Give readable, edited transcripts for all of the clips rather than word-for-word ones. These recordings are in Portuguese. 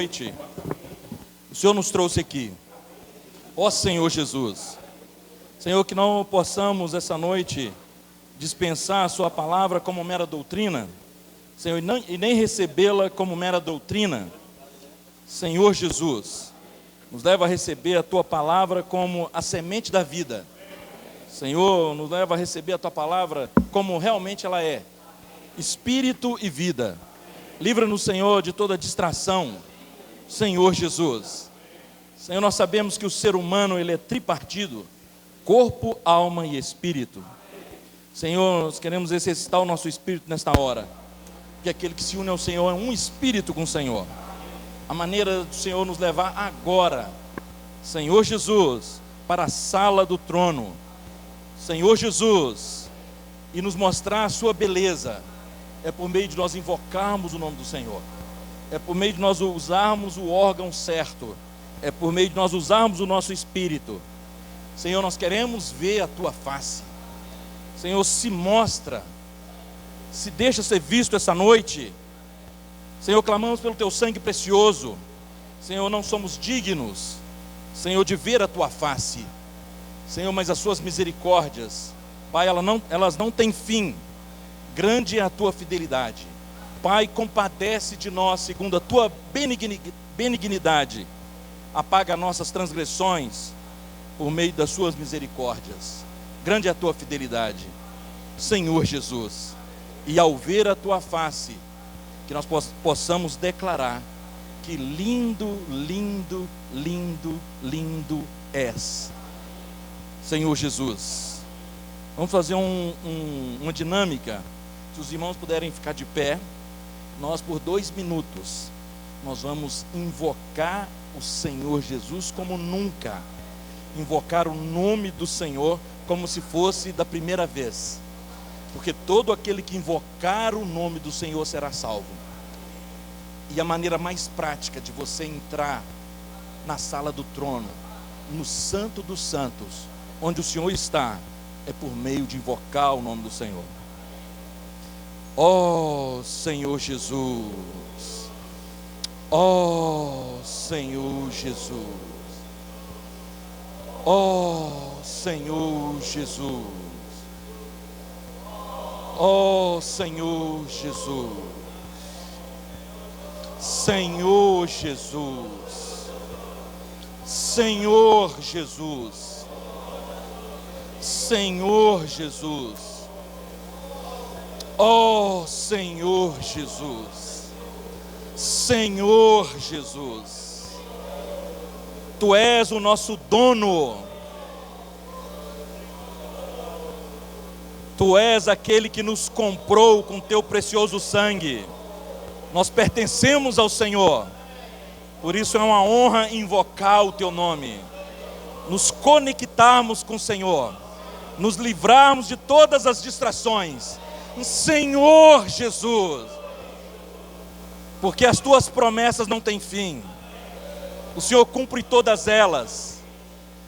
noite o Senhor nos trouxe aqui. Ó Senhor Jesus, Senhor, que não possamos essa noite dispensar a sua palavra como mera doutrina, Senhor, e nem recebê-la como mera doutrina. Senhor Jesus, nos leva a receber a tua palavra como a semente da vida. Senhor, nos leva a receber a tua palavra como realmente ela é, espírito e vida. Livra-nos, Senhor, de toda distração, Senhor Jesus. Senhor, nós sabemos que o ser humano, ele é tripartido, corpo, alma e espírito. Senhor, nós queremos exercitar o nosso espírito nesta hora, que aquele que se une ao Senhor é um espírito com o Senhor. A maneira do Senhor nos levar agora, Senhor Jesus, para a sala do trono, Senhor Jesus, e nos mostrar a sua beleza, é por meio de nós invocarmos o nome do Senhor, é por meio de nós usarmos o órgão certo, é por meio de nós usarmos o nosso espírito. Senhor, nós queremos ver a tua face. Senhor, se mostra, se deixa ser visto essa noite. Senhor, clamamos pelo teu sangue precioso. Senhor, não somos dignos, Senhor, de ver a tua face, Senhor, mas as suas misericórdias, Pai, elas não têm fim. Grande é a tua fidelidade. Pai, compadece de nós segundo a tua benignidade. Apaga nossas transgressões por meio das suas misericórdias. Grande é a tua fidelidade, Senhor Jesus. E ao ver a tua face, que nós possamos declarar que lindo, lindo, lindo, lindo és, Senhor Jesus. Vamos fazer uma dinâmica. Se os irmãos puderem ficar de pé, nós por 2 minutos, nós vamos invocar o Senhor Jesus como nunca. Invocar o nome do Senhor como se fosse da primeira vez. Porque todo aquele que invocar o nome do Senhor será salvo. E a maneira mais prática de você entrar na sala do trono, no Santo dos Santos, onde o Senhor está, é por meio de invocar o nome do Senhor. Ó Senhor Jesus, ó Senhor Jesus, ó Senhor Jesus, ó Senhor Jesus, Senhor Jesus, Senhor Jesus, Senhor Jesus, ó Senhor Jesus, Senhor Jesus, Tu és o nosso dono, Tu és aquele que nos comprou com Teu precioso sangue. Nós pertencemos ao Senhor, por isso é uma honra invocar o Teu nome, nos conectarmos com o Senhor, nos livrarmos de todas as distrações, Senhor Jesus, porque as Tuas promessas não têm fim, o Senhor cumpre todas elas,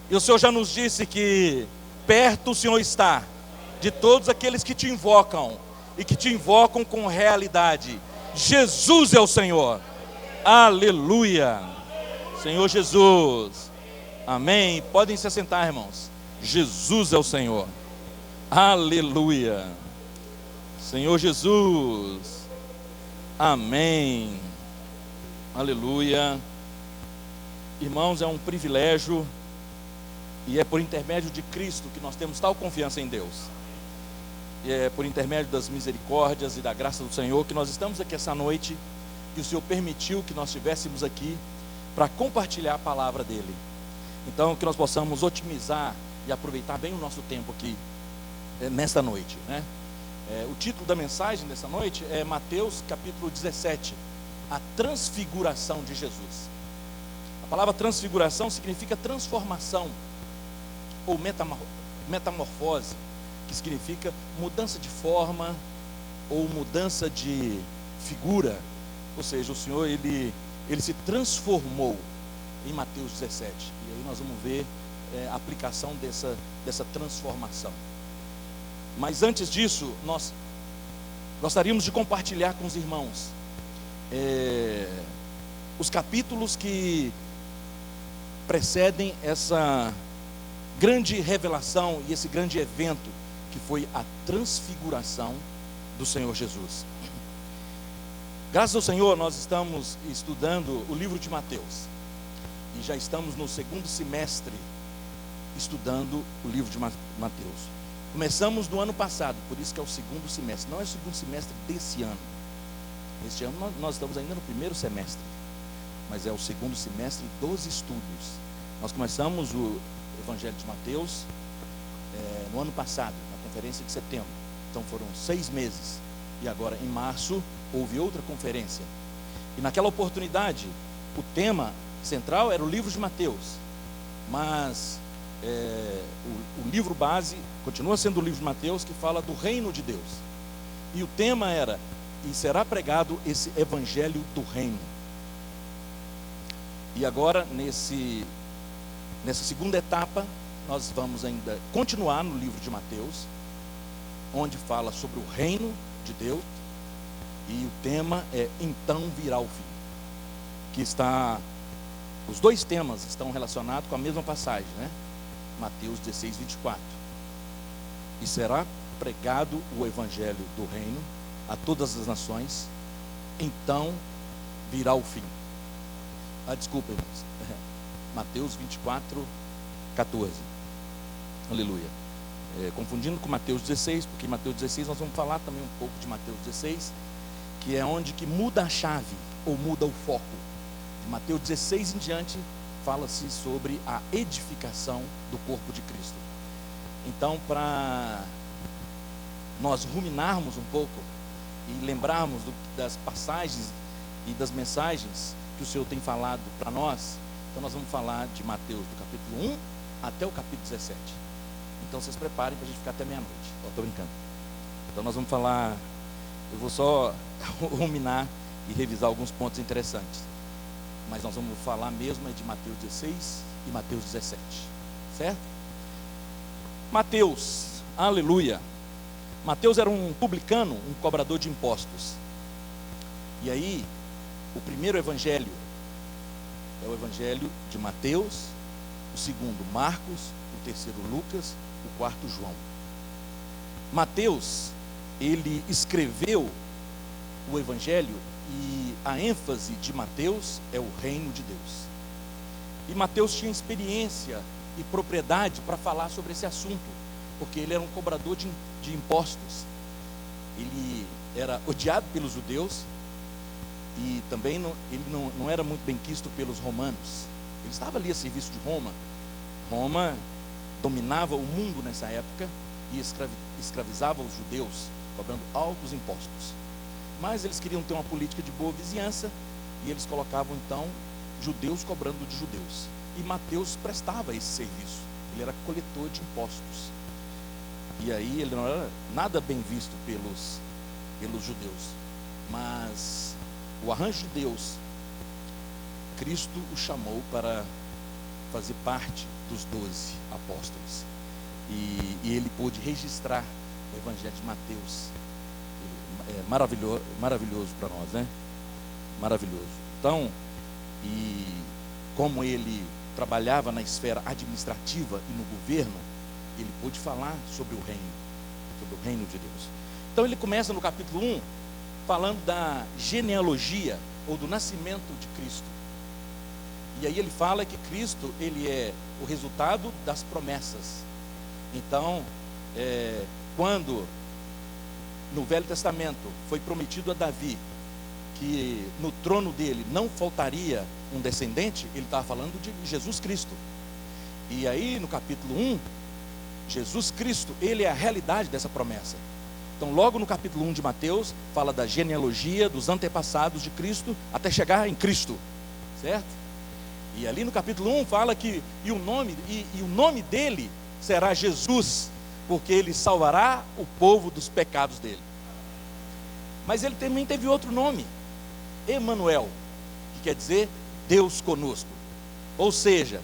e o Senhor já nos disse que perto o Senhor está de todos aqueles que Te invocam, e que Te invocam com realidade. Jesus é o Senhor, aleluia, Senhor Jesus, amém. Podem se assentar, irmãos. Jesus é o Senhor, aleluia, Senhor Jesus, amém, aleluia. Irmãos, é um privilégio, e é por intermédio de Cristo que nós temos tal confiança em Deus. E é por intermédio das misericórdias e da graça do Senhor que nós estamos aqui essa noite, que o Senhor permitiu que nós estivéssemos aqui para compartilhar a palavra dEle. Então, que nós possamos otimizar e aproveitar bem o nosso tempo aqui nesta noite, né? O título da mensagem dessa noite é Mateus capítulo 17, a transfiguração de Jesus. A palavra transfiguração significa transformação ou metamorfose, que significa mudança de forma ou mudança de figura. Ou seja, o Senhor ele se transformou em Mateus 17. E aí nós vamos ver a aplicação dessa transformação. Mas antes disso, nós gostaríamos de compartilhar com os irmãos os capítulos que precedem essa grande revelação e esse grande evento que foi a transfiguração do Senhor Jesus. Graças ao Senhor, nós estamos estudando o livro de Mateus e já estamos no segundo semestre estudando o livro de Mateus. Começamos no ano passado, por isso que é o segundo semestre. Não é o segundo semestre desse ano. Este ano nós estamos ainda no primeiro semestre, mas é o segundo semestre dos estudos. Nós começamos o Evangelho de Mateus no ano passado, na conferência de setembro. Então foram 6 meses. E agora em março houve outra conferência. E naquela oportunidade, o tema central era o livro de Mateus. Mas o livro base continua sendo o livro de Mateus, que fala do reino de Deus. E o tema era: e será pregado esse evangelho do reino. E agora, nessa segunda etapa, nós vamos ainda continuar no livro de Mateus, onde fala sobre o reino de Deus, e o tema é então virá o fim, que está, os dois temas estão relacionados com a mesma passagem, né? Mateus 16, 24. E será pregado o evangelho do reino a todas as nações, então virá o fim. Desculpa, irmãos. Mateus 24, 14. Aleluia. Confundindo com Mateus 16, porque em Mateus 16 nós vamos falar também um pouco de Mateus 16, que é onde que muda a chave, ou muda o foco. De Mateus 16 em diante, fala-se sobre a edificação do corpo de Cristo. Então, para nós ruminarmos um pouco e lembrarmos das passagens e das mensagens que o Senhor tem falado para nós, então nós vamos falar de Mateus do capítulo 1 até o capítulo 17. Então vocês preparem para a gente ficar até meia-noite. Estou brincando. Então nós vamos falar, eu vou só ruminar e revisar alguns pontos interessantes, mas nós vamos falar mesmo de Mateus 16 e Mateus 17, certo? Mateus, aleluia. Mateus era um publicano, um cobrador de impostos. E aí, o primeiro evangelho é o evangelho de Mateus, o segundo Marcos, o terceiro Lucas, o quarto João. Mateus, ele escreveu o evangelho e a ênfase de Mateus é o reino de Deus. E Mateus tinha experiência e propriedade para falar sobre esse assunto, porque ele era um cobrador de impostos. Ele era odiado pelos judeus e também ele não era muito bem quisto pelos romanos. Ele estava ali a serviço de Roma. Roma dominava o mundo nessa época e escravizava os judeus, cobrando altos impostos. Mas eles queriam ter uma política de boa vizinhança e eles colocavam então judeus cobrando de judeus. E Mateus prestava esse serviço. Ele era coletor de impostos. E aí ele não era nada bem visto pelos judeus. Mas o arranjo de Deus, Cristo o chamou para fazer parte dos 12 apóstolos. E ele pôde registrar o evangelho de Mateus. É maravilhoso para nós, né? Maravilhoso. Então, e como ele trabalhava na esfera administrativa e no governo, ele pôde falar sobre o reino de Deus. Então ele começa no capítulo 1 falando da genealogia ou do nascimento de Cristo. E aí ele fala que Cristo, ele é o resultado das promessas. Então, quando no Velho Testamento foi prometido a Davi que no trono dele não faltaria um descendente, ele estava falando de Jesus Cristo. E aí no capítulo 1, Jesus Cristo, ele é a realidade dessa promessa. Então logo no capítulo 1 de Mateus, fala da genealogia dos antepassados de Cristo, até chegar em Cristo, certo? E ali no capítulo 1 fala que o nome dele será Jesus, porque ele salvará o povo dos pecados dele. Mas ele também teve outro nome, Emanuel, que quer dizer Deus conosco. Ou seja,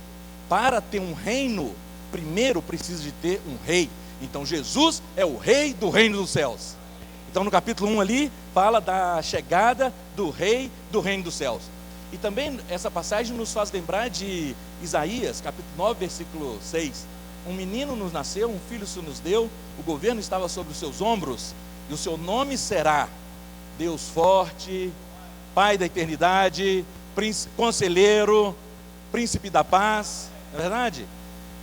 para ter um reino, primeiro precisa de ter um rei. Então Jesus é o rei do reino dos céus. Então no capítulo 1 ali, fala da chegada do rei do reino dos céus. E também essa passagem nos faz lembrar de Isaías, capítulo 9, versículo 6. Um menino nos nasceu, um filho se nos deu, o governo estava sobre os seus ombros, e o seu nome será Deus forte, Pai da eternidade, Conselheiro, Príncipe da paz. Não é verdade?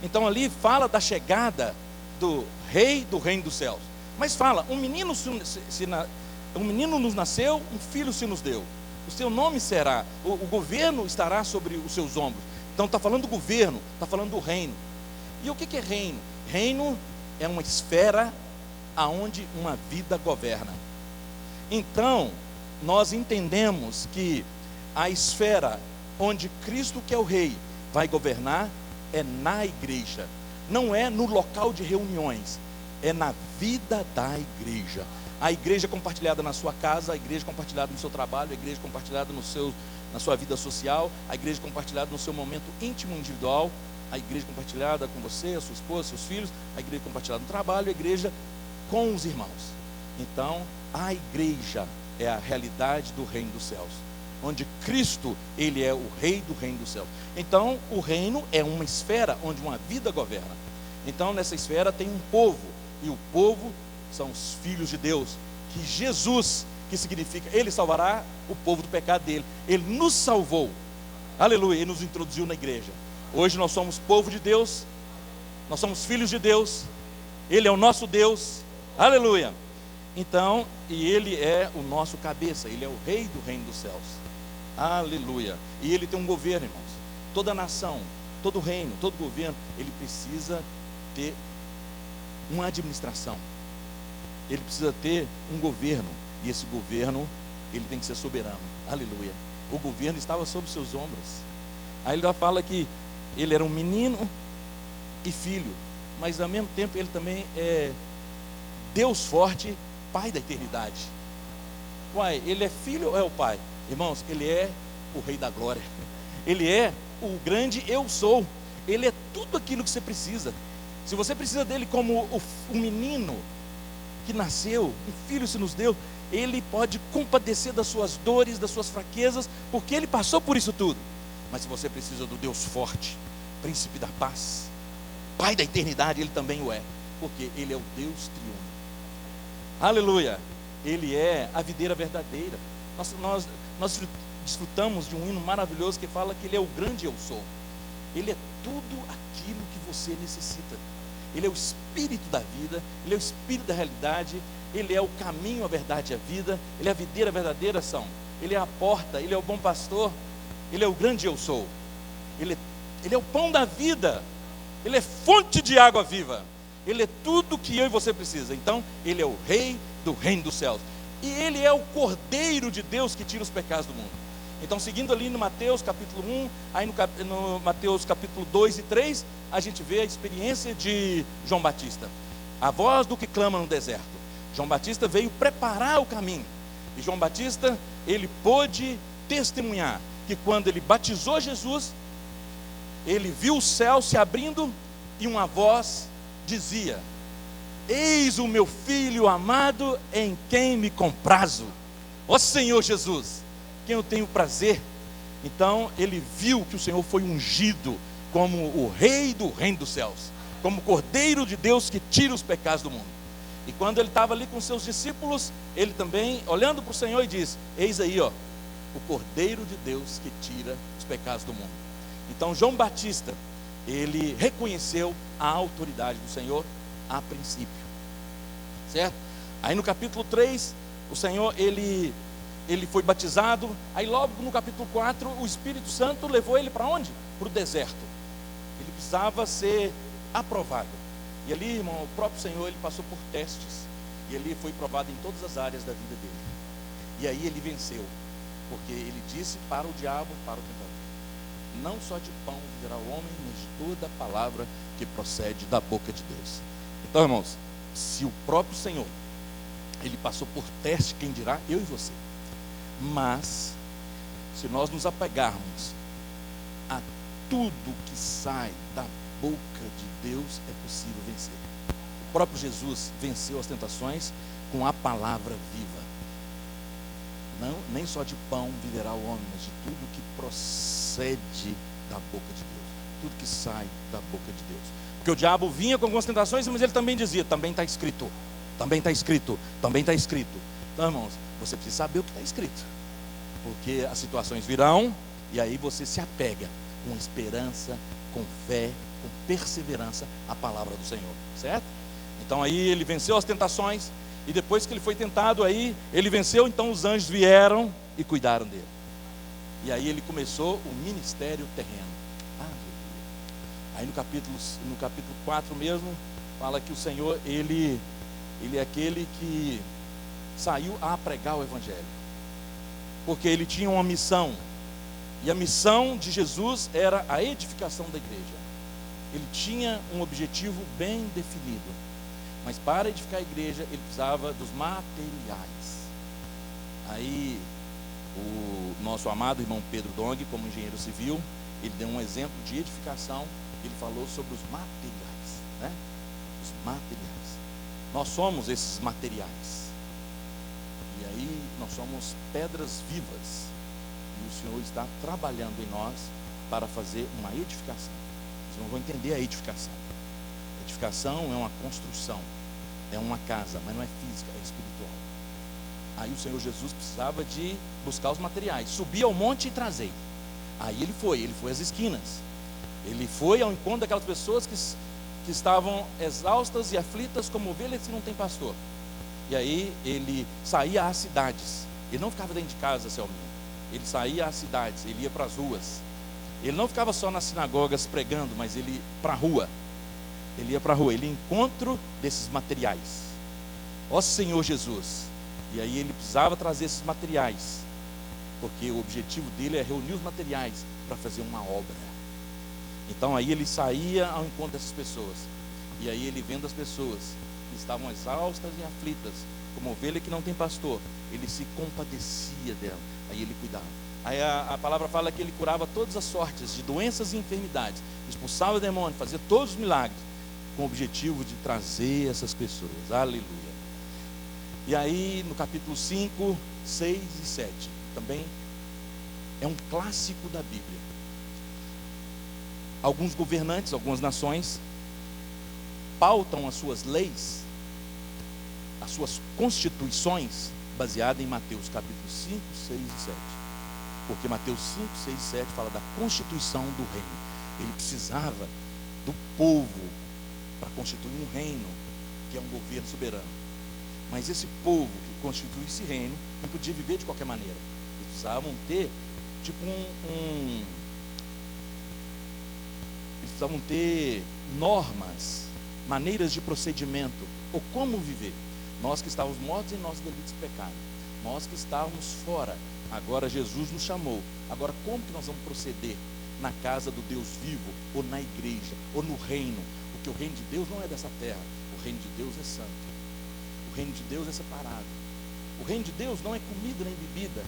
Então ali fala da chegada do rei do reino dos céus. Mas fala, um menino nos nasceu, um filho se nos deu. O seu nome será, o governo estará sobre os seus ombros. Então está falando do governo, está falando do reino. E o que é reino? Reino é uma esfera aonde uma vida governa. Então, nós entendemos que a esfera onde Cristo, que é o rei, vai governar é na igreja. Não é no local de reuniões, é na vida da igreja. A igreja compartilhada na sua casa, a igreja compartilhada no seu trabalho, a igreja compartilhada na sua vida social, a igreja compartilhada no seu momento íntimo individual, a igreja compartilhada com você, a sua esposa, seus filhos, a igreja compartilhada no trabalho, a igreja com os irmãos. Então, a igreja é a realidade do reino dos céus, onde Cristo, ele é o rei do reino dos céus. Então, o reino é uma esfera onde uma vida governa. Então, nessa esfera tem um povo, e o povo são os filhos de Deus, que Jesus, que significa, ele salvará o povo do pecado dele. Ele nos salvou, aleluia, ele nos introduziu na igreja. Hoje nós somos povo de Deus, nós somos filhos de Deus, ele é o nosso Deus, aleluia. Então, e ele é o nosso cabeça, ele é o rei do reino dos céus, aleluia. E ele tem um governo, irmãos. Toda nação, todo reino, todo governo, ele precisa ter uma administração, ele precisa ter um governo, e esse governo, ele tem que ser soberano, aleluia. O governo estava sobre seus ombros. Aí ele já fala que ele era um menino e filho, mas ao mesmo tempo ele também é Deus forte, Pai da eternidade. Uai, ele é filho ou é o pai? Irmãos, ele é o rei da glória, ele é o grande eu sou, ele é tudo aquilo que você precisa. Se você precisa dele como um menino que nasceu, um filho se nos deu, ele pode compadecer das suas dores, das suas fraquezas, porque ele passou por isso tudo. Mas se você precisa do Deus forte, Príncipe da paz, Pai da eternidade, ele também o é, porque ele é o Deus triuno, aleluia. Ele é a videira verdadeira. Nós desfrutamos de um hino maravilhoso que fala que ele é o grande eu sou. Ele é tudo aquilo que você necessita. Ele é o espírito da vida, ele é o espírito da realidade, ele é o caminho, a verdade e a vida, ele é a videira verdadeira, ele é a porta, ele é o bom pastor, ele é o grande eu sou, ele é o pão da vida, ele é fonte de água viva, ele é tudo que eu e você precisa. Então, ele é o rei do reino dos céus, e ele é o Cordeiro de Deus que tira os pecados do mundo. Então, seguindo ali no Mateus capítulo 1, aí no Mateus capítulo 2 e 3, a gente vê a experiência de João Batista, a voz do que clama no deserto. João Batista veio preparar o caminho, e João Batista, ele pôde testemunhar que quando ele batizou Jesus, ele viu o céu se abrindo, e uma voz dizia: eis o meu filho amado, em quem me comprazo, ó Senhor Jesus, quem eu tenho prazer. Então ele viu que o Senhor foi ungido como o rei do reino dos céus, como o Cordeiro de Deus que tira os pecados do mundo. E quando ele estava ali com seus discípulos, ele também, olhando para o Senhor, e diz: eis aí, ó, o Cordeiro de Deus que tira os pecados do mundo. Então João Batista, ele reconheceu a autoridade do Senhor a princípio, certo? Aí no capítulo 3, o Senhor, ele foi batizado. Aí logo no capítulo 4, o Espírito Santo levou ele para onde? Para o deserto. Ele precisava ser aprovado. E ali, irmão, o próprio Senhor, ele passou por testes, e ele foi provado em todas as áreas da vida dele. E aí ele venceu, porque ele disse para o diabo, para o tentador: não só de pão viverá o homem, mas de toda a palavra que procede da boca de Deus. Então, irmãos, se o próprio Senhor, ele passou por teste, quem dirá eu e você? Mas, se nós nos apegarmos a tudo que sai da boca de Deus, é possível vencer. O próprio Jesus venceu as tentações com a palavra viva. Não, nem só de pão viverá o homem, mas de tudo que procede da boca de Deus, tudo que sai da boca de Deus. Porque o diabo vinha com algumas tentações, mas ele também dizia: também está escrito, também está escrito, também está escrito. Então, irmãos, você precisa saber o que está escrito, porque as situações virão, e aí você se apega com esperança, com fé, com perseverança à palavra do Senhor, certo? Então aí ele venceu as tentações, e depois que ele foi tentado, aí ele venceu, então os anjos vieram e cuidaram dele. E aí ele começou o ministério terreno. Aí no capítulo 4 mesmo, fala que o Senhor, ele é aquele que saiu a pregar o Evangelho, porque ele tinha uma missão, e a missão de Jesus era a edificação da igreja. Ele tinha um objetivo bem definido, mas para edificar a igreja, ele precisava dos materiais. Aí o nosso amado irmão Pedro Dong, como engenheiro civil, ele deu um exemplo de edificação. Ele falou sobre os materiais, né? Os materiais. Nós somos esses materiais. E aí nós somos pedras vivas. E o Senhor está trabalhando em nós para fazer uma edificação. Vocês não vão entender a edificação. A edificação é uma construção, é uma casa, mas não é física, é espiritual. Aí o Senhor Jesus precisava de buscar os materiais, subir ao monte e trazer. Aí ele foi às esquinas. Ele foi ao encontro daquelas pessoas que estavam exaustas e aflitas como ovelhas que não tem pastor. E aí ele saía às cidades. Ele não ficava dentro de casa, Selminha. Ele saía às cidades, ele ia para as ruas. Ele não ficava só nas sinagogas pregando, mas ele ia para a rua. Ele ia para a rua, ele ia ao encontro desses materiais. Ó Senhor Jesus. E aí ele precisava trazer esses materiais, porque o objetivo dele é reunir os materiais para fazer uma obra. Então aí ele saía ao encontro dessas pessoas, e aí ele vendo as pessoas que estavam exaustas e aflitas, como ovelha que não tem pastor, ele se compadecia dela, aí ele cuidava. Aí a palavra fala que ele curava todas as sortes de doenças e enfermidades, expulsava demônios, fazia todos os milagres, com o objetivo de trazer essas pessoas. Aleluia. E aí no capítulo 5, 6 e 7, também é um clássico da Bíblia. Alguns governantes, algumas nações pautam as suas leis, as suas constituições, baseadas em Mateus capítulo 5, 6 e 7. Porque Mateus 5, 6 e 7 fala da constituição do reino. Ele precisava do povo para constituir um reino, que é um governo soberano. Mas esse povo que constitui esse reino não podia viver de qualquer maneira. Eles precisavam ter tipo eles precisavam ter normas, maneiras de procedimento, ou como viver. Nós que estávamos mortos em nossos delitos e pecados, nós que estávamos fora, agora Jesus nos chamou. Agora como que nós vamos proceder na casa do Deus vivo, ou na igreja, ou no reino? Porque o reino de Deus não é dessa terra, o reino de Deus é santo, o reino de Deus é separado, o reino de Deus não é comida nem bebida,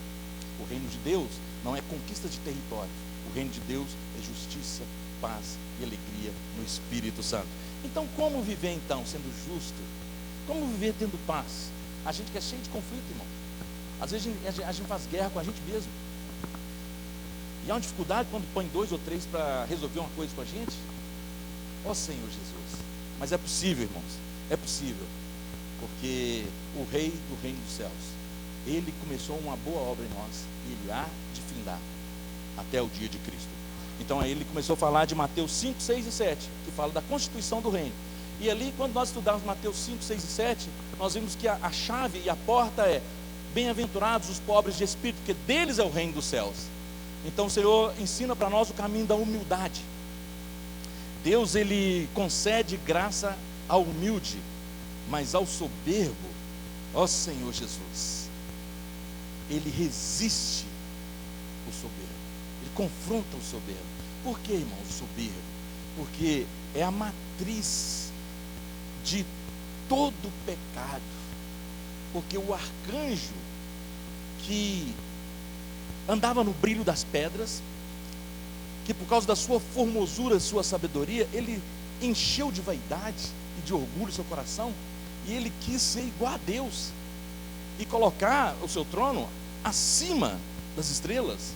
o reino de Deus não é conquista de território, o reino de Deus é justiça, paz e alegria no Espírito Santo. Então como viver então sendo justo? Como viver tendo paz? A gente que é cheio de conflito, irmão. Às vezes a gente faz guerra com a gente mesmo. E há uma dificuldade quando põe 2 ou 3 para resolver uma coisa com a gente. Ó Senhor Jesus. Mas é possível, irmãos. É possível. Porque o Rei do Reino dos Céus, Ele começou uma boa obra em nós, e Ele há de findar até o dia de Cristo. Então aí ele começou a falar de Mateus 5, 6 e 7, que fala da constituição do reino. E ali, quando nós estudamos Mateus 5, 6 e 7, nós vimos que a chave e a porta é: bem-aventurados os pobres de espírito, porque deles é o reino dos céus. Então o Senhor ensina para nós o caminho da humildade. Deus, Ele concede graça ao humilde, mas ao soberbo, ó Senhor Jesus, Ele resiste o soberbo. Ele confronta o soberbo. Por que, irmãos, o soberbo? Porque é a matriz de todo pecado. Porque o arcanjo que andava no brilho das pedras, que por causa da sua formosura, sua sabedoria, ele encheu de vaidade e de orgulho seu coração, e ele quis ser igual a Deus e colocar o seu trono acima das estrelas.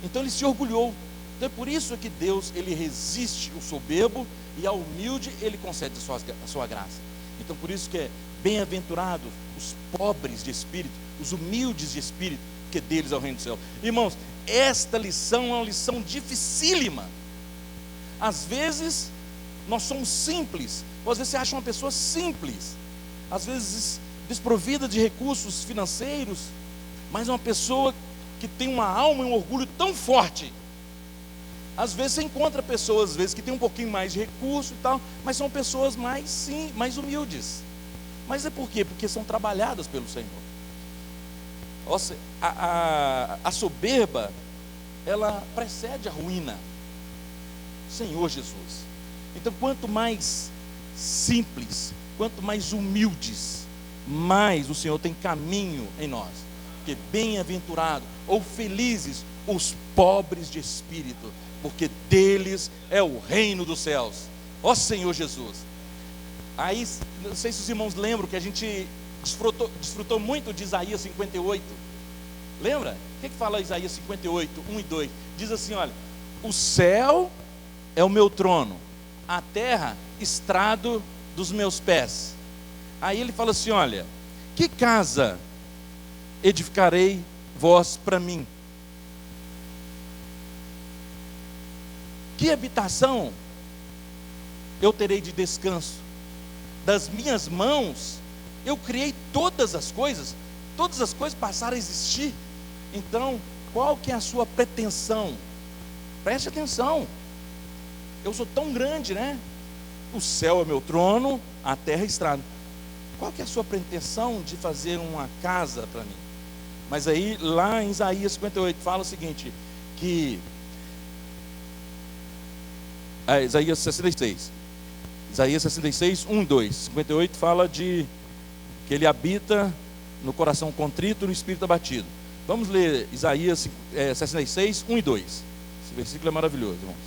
Então ele se orgulhou. Então é por isso que Deus, ele resiste o soberbo, e ao humilde ele concede a sua graça. Então por isso que é bem-aventurado os pobres de espírito, os humildes de espírito, que deles é o reino do céu. Irmãos, esta lição é uma lição dificílima. Às vezes nós somos simples, ou às vezes você acha uma pessoa simples, às vezes desprovida de recursos financeiros, mas uma pessoa que tem uma alma e um orgulho tão forte. Às vezes você encontra pessoas, às vezes, que tem um pouquinho mais de recurso e tal, mas são pessoas mais humildes. Mas é por quê? Porque são trabalhadas pelo Senhor. Nossa, a soberba, ela precede a ruína. Senhor Jesus. Então, quanto mais simples, quanto mais humildes, mais o Senhor tem caminho em nós. Porque bem-aventurado ou felizes os pobres de espírito, porque deles é o reino dos céus. Ó Senhor Jesus. Aí, não sei se os irmãos lembram que a gente desfrutou muito de Isaías 58. Lembra? O que fala Isaías 58, 1 e 2? Diz assim, olha: o céu é o meu trono, a terra estrado dos meus pés. Aí ele fala assim, olha: que casa edificarei vós para mim? Que habitação eu terei de descanso? Das minhas mãos eu criei todas as coisas passaram a existir. Então, qual que é a sua pretensão? Preste atenção. Eu sou tão grande, né? O céu é meu trono, a terra é estrada. Qual que é a sua pretensão de fazer uma casa para mim? Mas aí, lá em Isaías 58, fala o seguinte, que Isaías 66, 1 e 2. 58 fala de que ele habita no coração contrito e no espírito abatido. Vamos ler Isaías 66, 1 e 2. Esse versículo é maravilhoso, irmãos.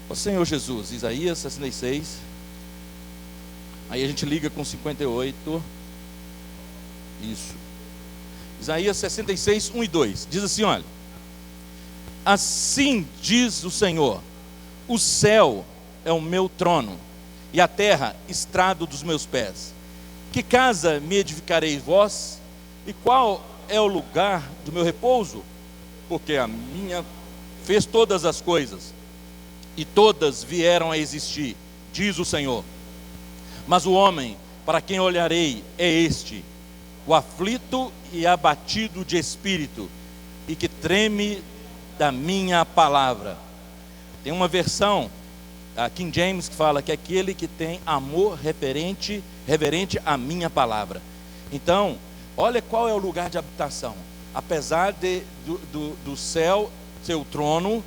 Ó Senhor Jesus, Isaías 66. Aí a gente liga com 58. Isso. Isaías 66, 1 e 2. Diz assim, olha: assim diz o Senhor: o céu é o meu trono, e a terra estrado dos meus pés. Que casa me edificareis vós? E qual é o lugar do meu repouso? Porque a minha fez todas as coisas, e todas vieram a existir, diz o Senhor. Mas o homem para quem olharei é este, o aflito e abatido de espírito, e que treme da minha palavra. Tem uma versão, a King James, que fala que é aquele que tem amor reverente à minha palavra. Então, olha qual é o lugar de habitação. Apesar do céu ser o trono,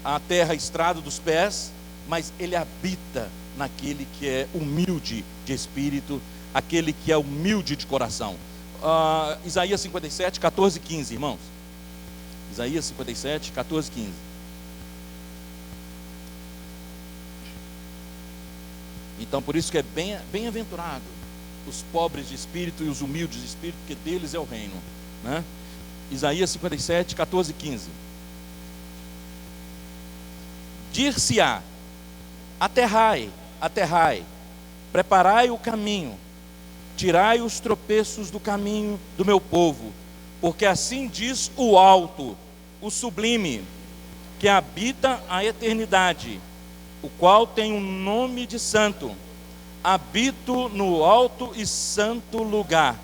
a terra estrado dos pés, mas ele habita naquele que é humilde de espírito, aquele que é humilde de coração. Isaías 57, 14 e 15, irmãos. Isaías 57, 14 e 15. Então, por isso que é bem-aventurado os pobres de espírito e os humildes de espírito, porque deles é o reino, né? Isaías 57, 14 e 15. Dir-se-á: aterrai, aterrai, preparai o caminho, tirai os tropeços do caminho do meu povo, porque assim diz o alto, o sublime, que habita a eternidade, o qual tem um nome de santo. Habito no alto e santo lugar,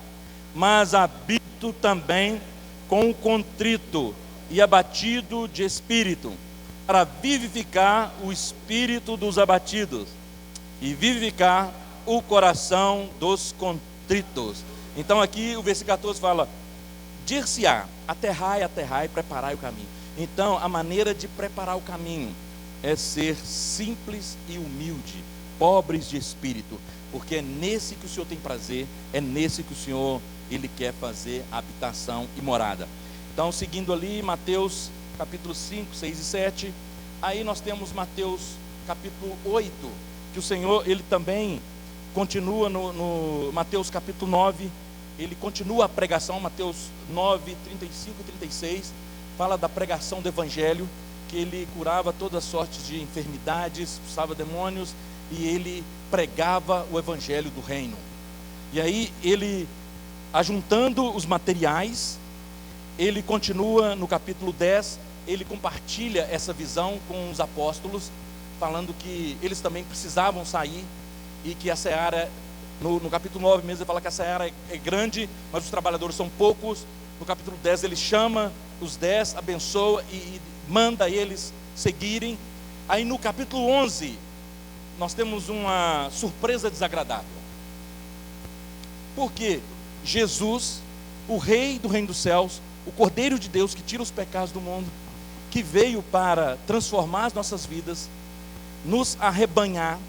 mas habito também com o contrito e abatido de espírito, para vivificar o espírito dos abatidos e vivificar o coração dos contritos. Então aqui o versículo 14 fala: dir-se-á, aterrai, aterrai, preparai o caminho. Então a maneira de preparar o caminho é ser simples e humilde, pobres de espírito, porque é nesse que o Senhor tem prazer, é nesse que o Senhor, Ele quer fazer habitação e morada. Então, seguindo ali, Mateus capítulo 5, 6 e 7, aí nós temos Mateus capítulo 8, que o Senhor, Ele também continua no Mateus capítulo 9, ele continua a pregação. Mateus 9, 35 e 36, fala da pregação do Evangelho, que ele curava toda sorte de enfermidades, expulsava demônios, e ele pregava o Evangelho do reino. E aí ele, ajuntando os materiais, ele continua no capítulo 10, ele compartilha essa visão com os apóstolos, falando que eles também precisavam sair, e que a seara, no capítulo 9 mesmo, ele fala que a seara é grande, mas os trabalhadores são poucos. No capítulo 10 ele chama os 10, abençoa e manda eles seguirem. Aí no capítulo 11, nós temos uma surpresa desagradável, porque Jesus, o Rei do Reino dos Céus, o Cordeiro de Deus que tira os pecados do mundo, que veio para transformar as nossas vidas, nos arrebanhar,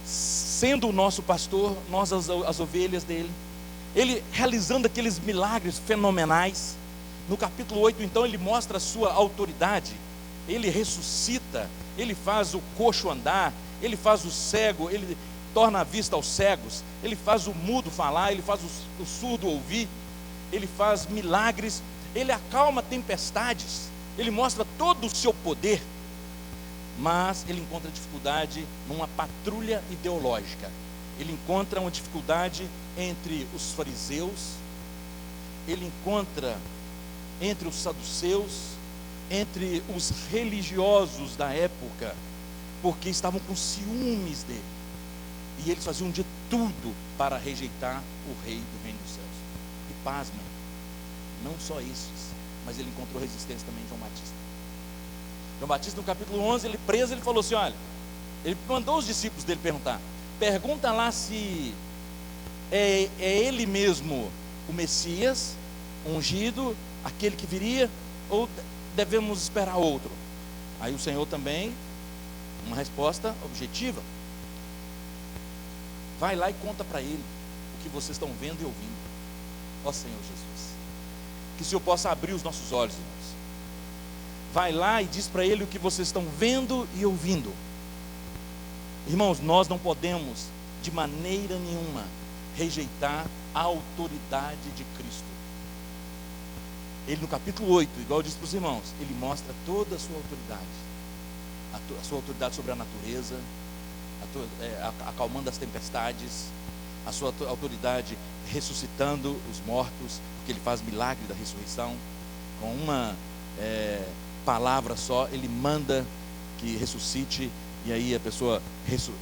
sendo o nosso pastor, nós as ovelhas dele, ele realizando aqueles milagres fenomenais. No capítulo 8 então ele mostra a sua autoridade, ele ressuscita, ele faz o coxo andar, ele faz o cego, ele torna a vista aos cegos, ele faz o mudo falar, ele faz o surdo ouvir, ele faz milagres, ele acalma tempestades, ele mostra todo o seu poder. Mas ele encontra dificuldade numa patrulha ideológica. Ele encontra uma dificuldade entre os fariseus, ele encontra entre os saduceus, entre os religiosos da época, porque estavam com ciúmes dele, e eles faziam de tudo para rejeitar o Rei do Reino dos Céus. E pasmem, não só esses, mas ele encontrou resistência também em João Batista. João Batista, no capítulo 11, ele preso, ele falou assim, olha, ele mandou os discípulos dele perguntar, pergunta lá se é ele mesmo o Messias, ungido, aquele que viria, ou devemos esperar outro? Aí o Senhor também, uma resposta objetiva, vai lá e conta para ele o que vocês estão vendo e ouvindo. Ó Senhor Jesus, que o Senhor possa abrir os nossos olhos, irmãos. Vai lá e diz para ele o que vocês estão vendo e ouvindo. Irmãos, nós não podemos de maneira nenhuma rejeitar a autoridade de Cristo. Ele no capítulo 8, igual eu disse para os irmãos, ele mostra toda a sua autoridade, a sua autoridade sobre a natureza, acalmando as tempestades, a sua autoridade ressuscitando os mortos, porque ele faz milagre da ressurreição. Com uma palavra só, ele manda que ressuscite, e aí a pessoa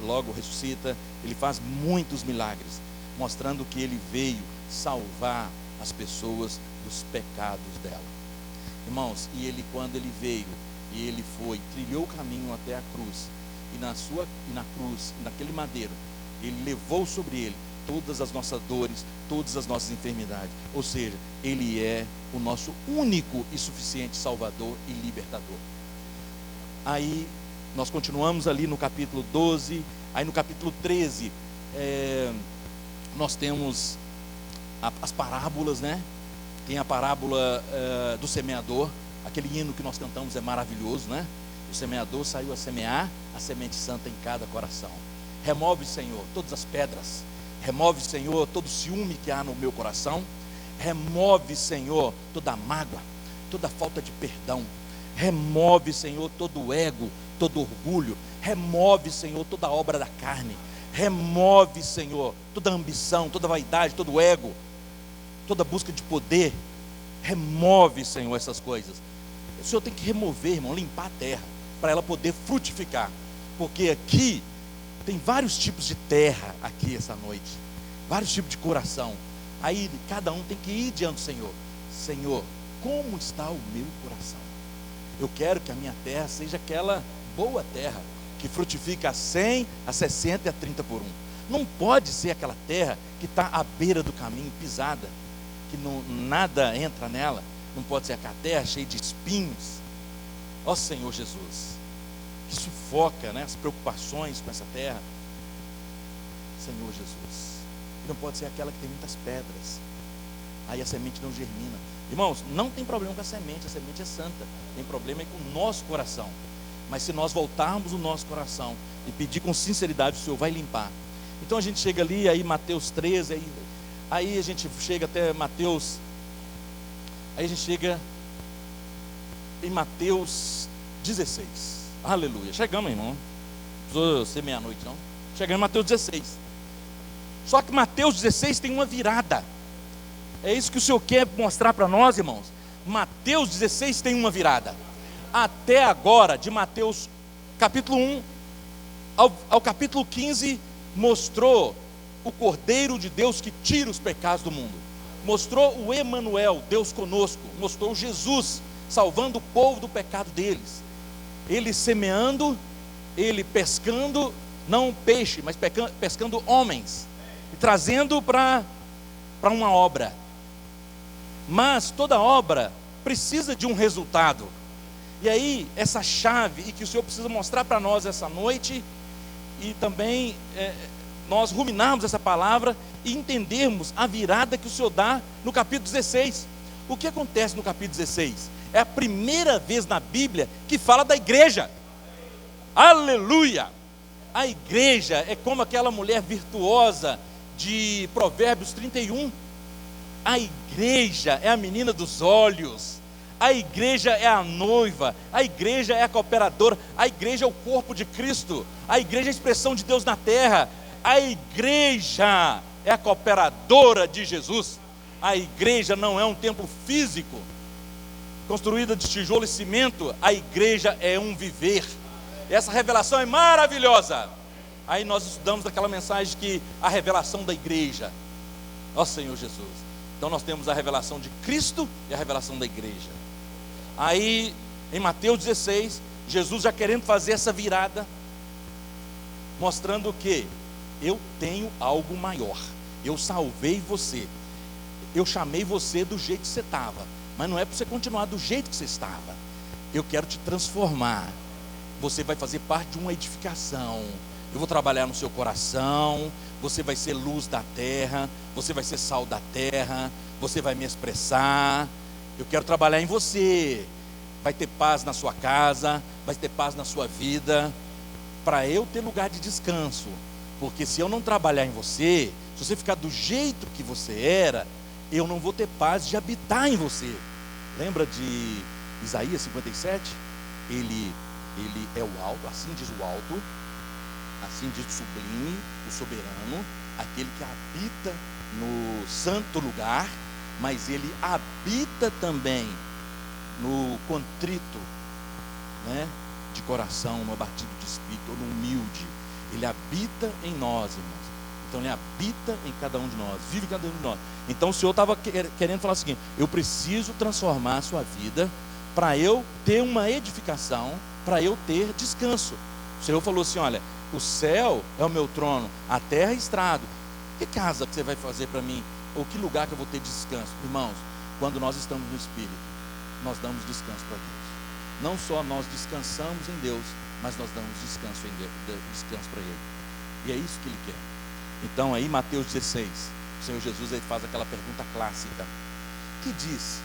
logo ressuscita. Ele faz muitos milagres, mostrando que ele veio salvar as pessoas dos pecados dela. Irmãos, e ele, quando ele veio, e ele foi, trilhou o caminho até a cruz, e na cruz, naquele madeiro, ele levou sobre ele todas as nossas dores, todas as nossas enfermidades. Ou seja, ele é o nosso único e suficiente Salvador e libertador. Aí nós continuamos ali no capítulo 12. Aí no capítulo 13 nós temos as parábolas, né? Tem a parábola do semeador. Aquele hino que nós cantamos é maravilhoso, né? O semeador saiu a semear a semente santa em cada coração. Remove, Senhor, todas as pedras. Remove, Senhor, todo o ciúme que há no meu coração. Remove, Senhor, toda a mágoa, toda a falta de perdão. Remove, Senhor, todo o ego, todo o orgulho. Remove, Senhor, toda a obra da carne. Remove, Senhor, toda a ambição, toda a vaidade, todo o ego, toda a busca de poder. Remove, Senhor, essas coisas. O Senhor tem que remover, irmão, limpar a terra, para ela poder frutificar. Porque aqui tem vários tipos de terra aqui essa noite, vários tipos de coração. Aí cada um tem que ir diante do Senhor. Senhor, como está o meu coração? Eu quero que a minha terra seja aquela boa terra, que frutifica a 100, a 60 e a 30 por 1. Não pode ser aquela terra que está à beira do caminho, pisada, que nada entra nela. Não pode ser aquela terra cheia de espinhos. Ó Senhor Jesus, que sufoca, né, as preocupações com essa terra. Senhor Jesus, e não pode ser aquela que tem muitas pedras, aí a semente não germina. Irmãos, não tem problema com a semente é santa. Tem problema é com o nosso coração. Mas se nós voltarmos o nosso coração e pedir com sinceridade, o Senhor vai limpar. Então a gente chega ali, aí Mateus 13, aí a gente chega até Mateus, aí a gente chega em Mateus 16, aleluia, chegamos, irmão, não precisou ser meia-noite não, chegamos em Mateus 16, só que Mateus 16 tem uma virada, é isso que o Senhor quer mostrar para nós, irmãos. Mateus 16 tem uma virada. Até agora, de Mateus capítulo 1 ao capítulo 15, mostrou o Cordeiro de Deus que tira os pecados do mundo. Mostrou o Emanuel, Deus conosco. Mostrou Jesus salvando o povo do pecado deles. Ele semeando, ele pescando, não peixe, mas pescando homens. E trazendo para uma obra. Mas toda obra precisa de um resultado. E aí, essa chave, e que o Senhor precisa mostrar para nós essa noite, e também nós ruminarmos essa palavra e entendermos a virada que o Senhor dá no capítulo 16. O que acontece no capítulo 16? É a primeira vez na Bíblia que fala da igreja. Aleluia! A igreja é como aquela mulher virtuosa de Provérbios 31. A igreja é a menina dos olhos, a igreja é a noiva, a igreja é a cooperadora, a igreja é o corpo de Cristo, a igreja é a expressão de Deus na terra, a igreja é a cooperadora de Jesus. A igreja não é um templo físico, construída de tijolo e cimento, a igreja é um viver. Essa revelação é maravilhosa. Aí nós estudamos aquela mensagem que a revelação da igreja, ó Senhor Jesus. Então nós temos a revelação de Cristo e a revelação da igreja. Aí em Mateus 16, Jesus já querendo fazer essa virada, mostrando que eu tenho algo maior. Eu salvei você, eu chamei você do jeito que você estava, mas não é para você continuar do jeito que você estava. Eu quero te transformar. Você vai fazer parte de uma edificação. Eu vou trabalhar no seu coração. Você vai ser luz da terra. Você vai ser sal da terra. Você vai me expressar. Eu quero trabalhar em você. Vai ter paz na sua casa. Vai ter paz na sua vida. Para eu ter lugar de descanso. Porque se eu não trabalhar em você, se você ficar do jeito que você era, eu não vou ter paz de habitar em você. Lembra de Isaías 57? Ele é o alto, assim diz o alto, assim diz o sublime, o soberano, aquele que habita no santo lugar, mas ele habita também no contrito, né, de coração, no abatido de espírito, no humilde. Ele habita em nós, irmãos. Então ele habita em cada um de nós, vive em cada um de nós. Então o Senhor estava querendo falar o seguinte: eu preciso transformar a sua vida para eu ter uma edificação, para eu ter descanso. O Senhor falou assim: olha, o céu é o meu trono, a terra é estrado. Que casa que você vai fazer para mim? Ou que lugar que eu vou ter descanso? Irmãos, quando nós estamos no Espírito, nós damos descanso para Deus. Não só nós descansamos em Deus, mas nós damos descanso para Ele. E é isso que Ele quer. Então aí Mateus 16, o Senhor Jesus ele faz aquela pergunta clássica: que diz?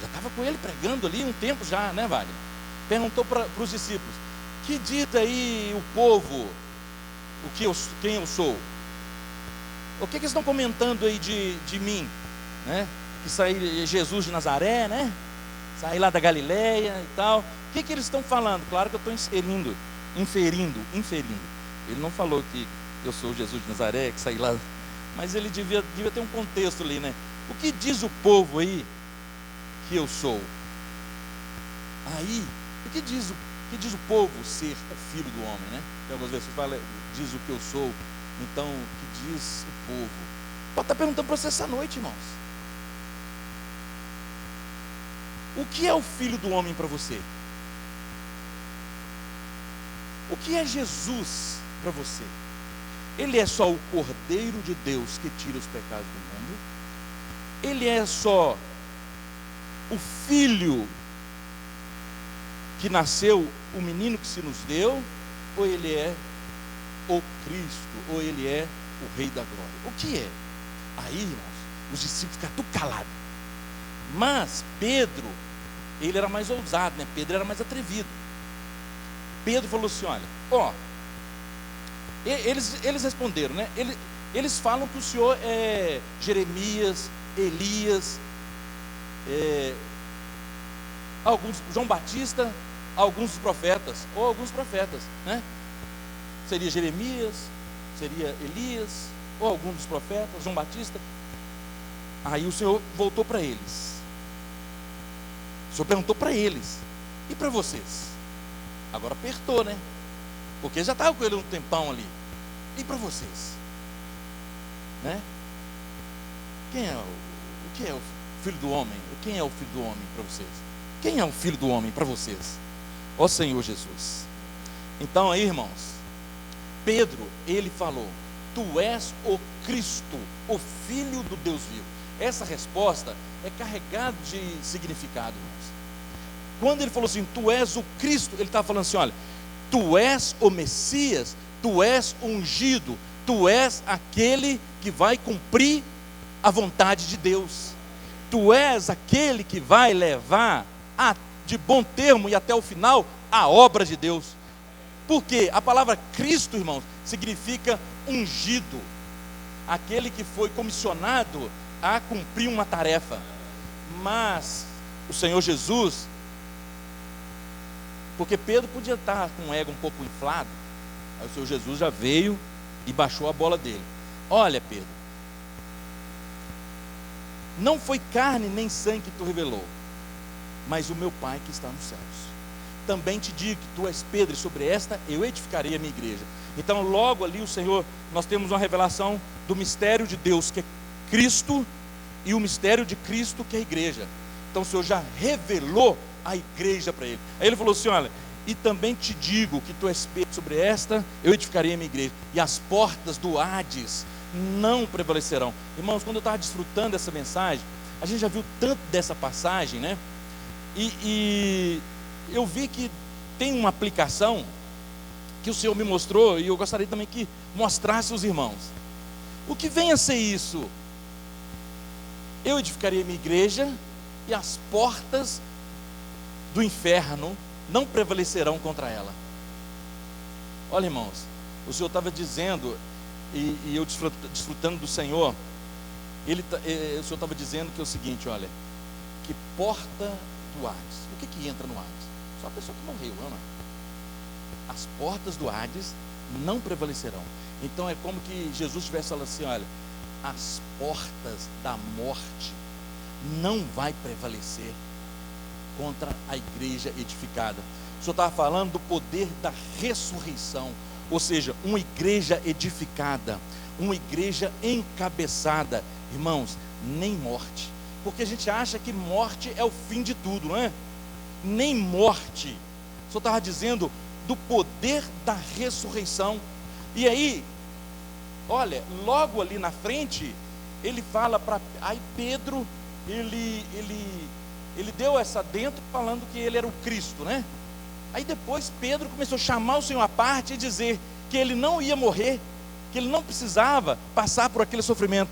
Já estava com ele pregando ali um tempo já, né, Wagner? Perguntou para os discípulos: que diz aí o povo quem eu sou? O que eles estão comentando aí de mim, né? Que saí Jesus de Nazaré, né? Saí lá da Galileia e tal. O que eles estão falando? Claro que eu estou inferindo. Ele não falou que eu sou Jesus de Nazaré, que saí lá, mas ele devia ter um contexto ali, né? O que diz o povo aí que eu sou? Aí, o que diz o povo ser o filho do homem, né? Tem algumas vezes que fala, diz o que eu sou. Então, o que diz o povo? Pode estar perguntando para você essa noite, irmãos. O que é o filho do homem para você? O que é Jesus para você? Ele é só o Cordeiro de Deus que tira os pecados do mundo? Ele é só o Filho que nasceu, o menino que se nos deu? Ou ele é o Cristo? Ou ele é o Rei da Glória? O que é? Aí, irmãos, os discípulos ficaram tudo calados. Mas Pedro, ele era mais ousado, né? Pedro era mais atrevido. Pedro falou assim: olha, Eles responderam, né? Eles falam que o Senhor é Jeremias, Elias, João Batista, alguns profetas, ou alguns profetas, né? Seria Jeremias, seria Elias, ou alguns dos profetas, João Batista. Aí o Senhor voltou para eles. O Senhor perguntou para eles: e para vocês? Agora apertou, né? Porque já estava com ele um tempão ali. E para vocês? Né? O que é o Filho do Homem? Quem é o Filho do Homem para vocês? Quem é o Filho do Homem para vocês? Ó Senhor Jesus. Então aí, irmãos, Pedro, ele falou: tu és o Cristo, o Filho do Deus vivo. Essa resposta é carregada de significado, irmãos. Quando ele falou assim, tu és o Cristo, ele estava falando assim: olha, tu és o Messias, tu és o ungido, tu és aquele que vai cumprir a vontade de Deus. Tu és aquele que vai levar de bom termo e até o final a obra de Deus. Porque a palavra Cristo, irmãos, significa ungido, aquele que foi comissionado a cumprir uma tarefa. Mas o Senhor Jesus, porque Pedro podia estar com o ego um pouco inflado, aí o Senhor Jesus já veio e baixou a bola dele. Olha, Pedro, não foi carne nem sangue que tu revelou, mas o meu Pai que está nos céus. Também te digo que tu és Pedro, e sobre esta eu edificarei a minha igreja. Então logo ali o Senhor, nós temos uma revelação do mistério de Deus, que é Cristo, e o mistério de Cristo, que é a igreja. Então o Senhor já revelou a igreja para ele. Aí ele falou assim: olha, e também te digo que tu és Pedro, sobre esta eu edificarei a minha igreja, e as portas do Hades não prevalecerão. Irmãos, quando eu estava desfrutando dessa mensagem, a gente já viu tanto dessa passagem, né? E eu vi que tem uma aplicação que o Senhor me mostrou, e eu gostaria também que mostrasse aos irmãos. O que vem a ser isso? Eu edificarei a minha igreja, e as portas do inferno não prevalecerão contra ela. Olha, irmãos, o Senhor estava dizendo, e eu desfrutando do Senhor, o Senhor estava dizendo que é o seguinte: olha, que porta do Hades, o que entra no Hades? Só a pessoa que morreu, não é? As portas do Hades não prevalecerão. Então é como que Jesus estivesse falando assim: olha, as portas da morte não vai prevalecer contra a igreja edificada. O Senhor estava falando do poder da ressurreição, ou seja, uma igreja edificada, uma igreja encabeçada, irmãos, nem morte, porque a gente acha que morte é o fim de tudo, não é? Nem morte. O Senhor estava dizendo do poder da ressurreição. E aí, olha, logo ali na frente, ele fala para... Aí Pedro, ele deu essa dentro, falando que ele era o Cristo, né? Aí depois Pedro começou a chamar o Senhor à parte e dizer que ele não ia morrer, que ele não precisava passar por aquele sofrimento.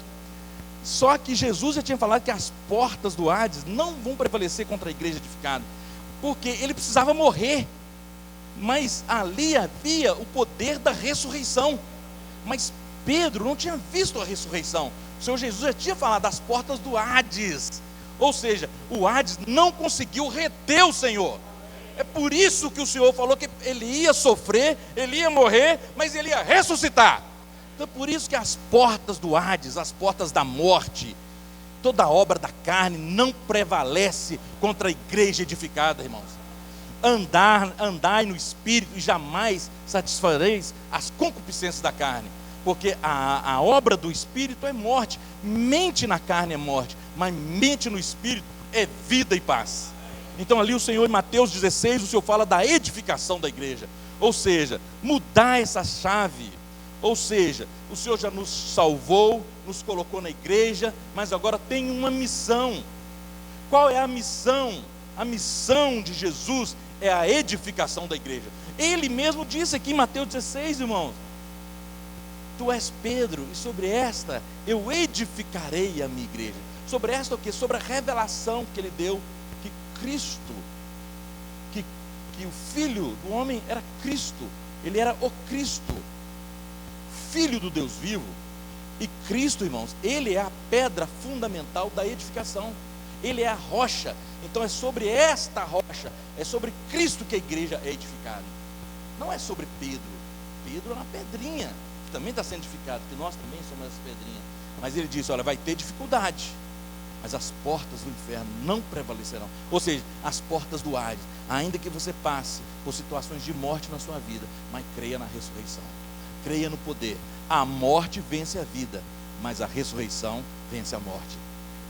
Só que Jesus já tinha falado que as portas do Hades não vão prevalecer contra a igreja edificada, porque ele precisava morrer. Mas ali havia o poder da ressurreição. Mas Pedro não tinha visto a ressurreição. O Senhor Jesus já tinha falado das portas do Hades. Ou seja, o Hades não conseguiu reter o Senhor. É por isso que o Senhor falou que ele ia sofrer, ele ia morrer, mas ele ia ressuscitar. Então é por isso que as portas do Hades, as portas da morte, toda a obra da carne não prevalece contra a igreja edificada, irmãos. Andai no Espírito e jamais satisfareis as concupiscências da carne, porque a obra do Espírito é morte. Mente na carne é morte, mas mente no Espírito é vida e paz. Então ali o Senhor, em Mateus 16, o Senhor fala da edificação da igreja, ou seja, mudar essa chave. Ou seja, o Senhor já nos salvou, nos colocou na igreja, mas agora tem uma missão. Qual é a missão? A missão de Jesus é a edificação da igreja. Ele mesmo disse aqui em Mateus 16, irmãos: tu és Pedro, e sobre esta eu edificarei a minha igreja. Sobre esta o quê? Sobre a revelação que ele deu, que Cristo, que o Filho do homem era Cristo, ele era o Cristo. Filho do Deus vivo. E Cristo, irmãos, Ele é a pedra fundamental da edificação. Ele é a rocha. Então é sobre esta rocha, é sobre Cristo que a igreja é edificada. Não é sobre Pedro. Pedro é uma pedrinha, que também está sendo edificado, que nós também somos essa pedrinha. Mas ele disse, olha, vai ter dificuldade, mas as portas do inferno não prevalecerão. Ou seja, as portas do Hades. Ainda que você passe por situações de morte na sua vida, mas creia na ressurreição, creia no poder. A morte vence a vida, mas a ressurreição vence a morte.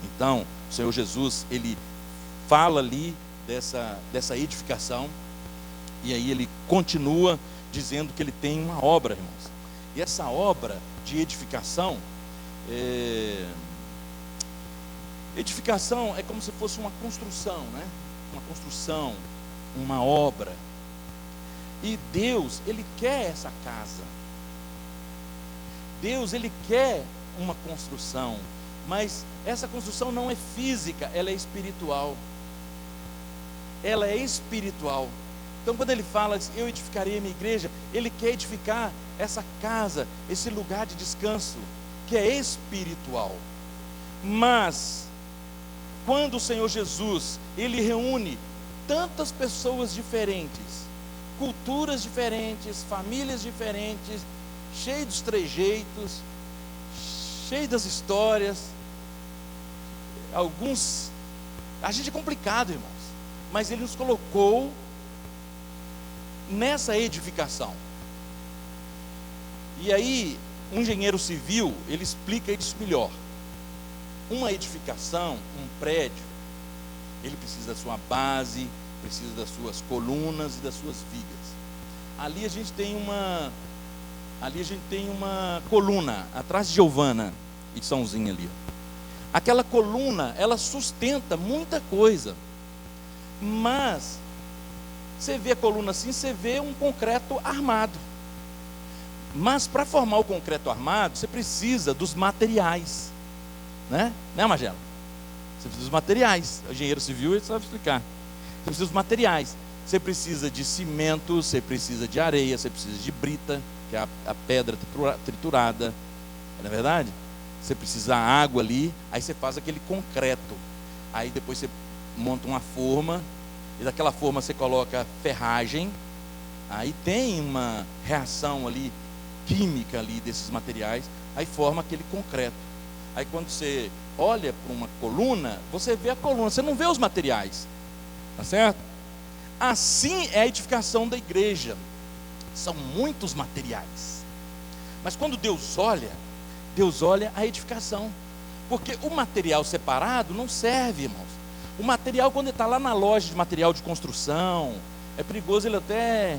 Então, o Senhor Jesus, Ele fala ali dessa edificação, e aí Ele continua dizendo que Ele tem uma obra, irmãos. E essa obra de edificação, edificação é como se fosse uma construção, né? Uma construção, uma obra. E Deus, Ele quer essa casa. Deus, Ele quer uma construção, mas essa construção não é física, ela é espiritual. Ela é espiritual. Então quando Ele fala, eu edificarei a minha igreja, Ele quer edificar essa casa, esse lugar de descanso, que é espiritual. Mas quando o Senhor Jesus, Ele reúne tantas pessoas diferentes, culturas diferentes, famílias diferentes, cheio dos trejeitos, cheio das histórias, a gente é complicado, irmãos, mas Ele nos colocou nessa edificação. E aí, um engenheiro civil, ele explica isso melhor. Uma edificação, um prédio, ele precisa da sua base, precisa das suas colunas e das suas vigas. Ali a gente tem uma coluna, atrás de Giovana e Sãozinha ali. Aquela coluna, ela sustenta muita coisa. Mas, você vê a coluna assim, você vê um concreto armado. Mas para formar o concreto armado, você precisa dos materiais. Né, Magela? Você precisa dos materiais. O engenheiro civil, ele sabe explicar. Você precisa dos materiais. Você precisa de cimento, você precisa de areia, você precisa de brita, que é a pedra triturada. Não é verdade? Você precisa da água ali, aí você faz aquele concreto. Aí depois você monta uma forma, e daquela forma você coloca ferragem. Aí tem uma reação ali, química ali desses materiais, aí forma aquele concreto. Aí quando você olha para uma coluna, você vê a coluna, você não vê os materiais. Tá certo? Assim é a edificação da igreja. São muitos materiais. Mas quando Deus olha a edificação. Porque o material separado não serve, irmãos. O material, quando ele está lá na loja de material de construção, é perigoso ele até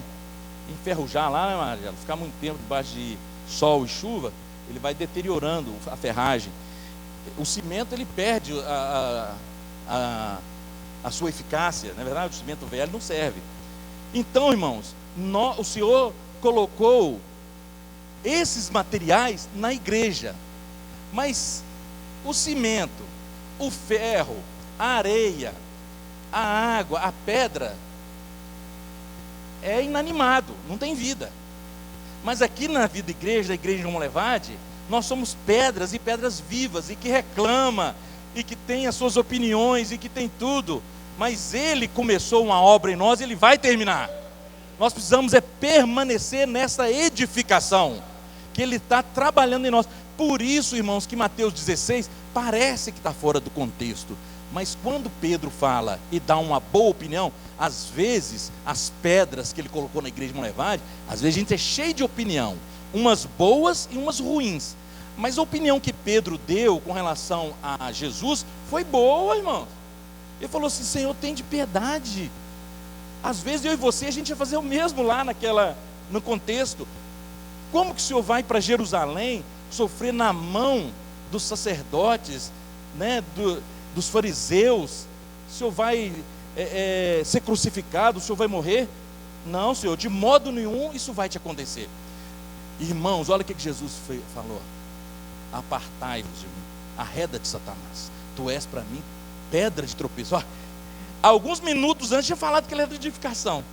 enferrujar lá, né, Maria? Ficar muito tempo debaixo de sol e chuva, ele vai deteriorando a ferragem. O cimento, ele perde a sua eficácia, não é verdade? O cimento velho não serve. Então, irmãos, o Senhor colocou esses materiais na igreja. Mas o cimento, o ferro, a areia, a água, a pedra é inanimado, não tem vida. Mas aqui na vida da igreja, da igreja de Monlevade, nós somos pedras e pedras vivas, e que reclama, e que tem as suas opiniões, e que tem tudo. Mas Ele começou uma obra em nós, Ele vai terminar. Nós precisamos permanecer nessa edificação que Ele está trabalhando em nós. Por isso, irmãos, que Mateus 16 parece que está fora do contexto. Mas quando Pedro fala e dá uma boa opinião, às vezes as pedras que ele colocou na igreja de Monlevade, às vezes a gente é cheio de opinião, umas boas e umas ruins. Mas a opinião que Pedro deu com relação a Jesus foi boa, irmãos. Ele falou assim: Senhor, tem de piedade. Às vezes eu e você, a gente ia fazer o mesmo lá no contexto. Como que o Senhor vai para Jerusalém sofrer na mão dos sacerdotes, né, dos fariseus? O Senhor vai ser crucificado, o Senhor vai morrer? Não, Senhor, de modo nenhum isso vai te acontecer. Irmãos, olha o que Jesus falou: apartai-vos de mim, arreda de Satanás, tu és para mim pedra de tropeço. Alguns minutos antes tinha falado que ele era de edificação,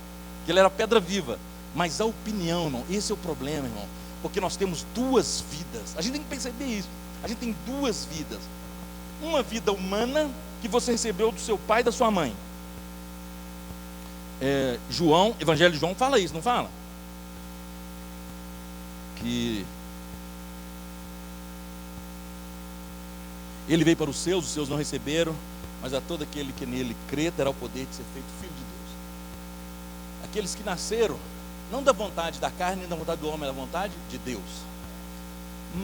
que ele era pedra viva. Mas a opinião, irmão, esse é o problema, irmão. Porque nós temos duas vidas. A gente tem que perceber isso. A gente tem duas vidas. Uma vida humana que você recebeu do seu pai e da sua mãe. João, Evangelho de João fala isso, não fala? Que ele veio para os seus não receberam, mas a todo aquele que nele crê terá o poder de ser feito filho de Deus. Aqueles que nasceram, não da vontade da carne, nem da vontade do homem, é da vontade de Deus.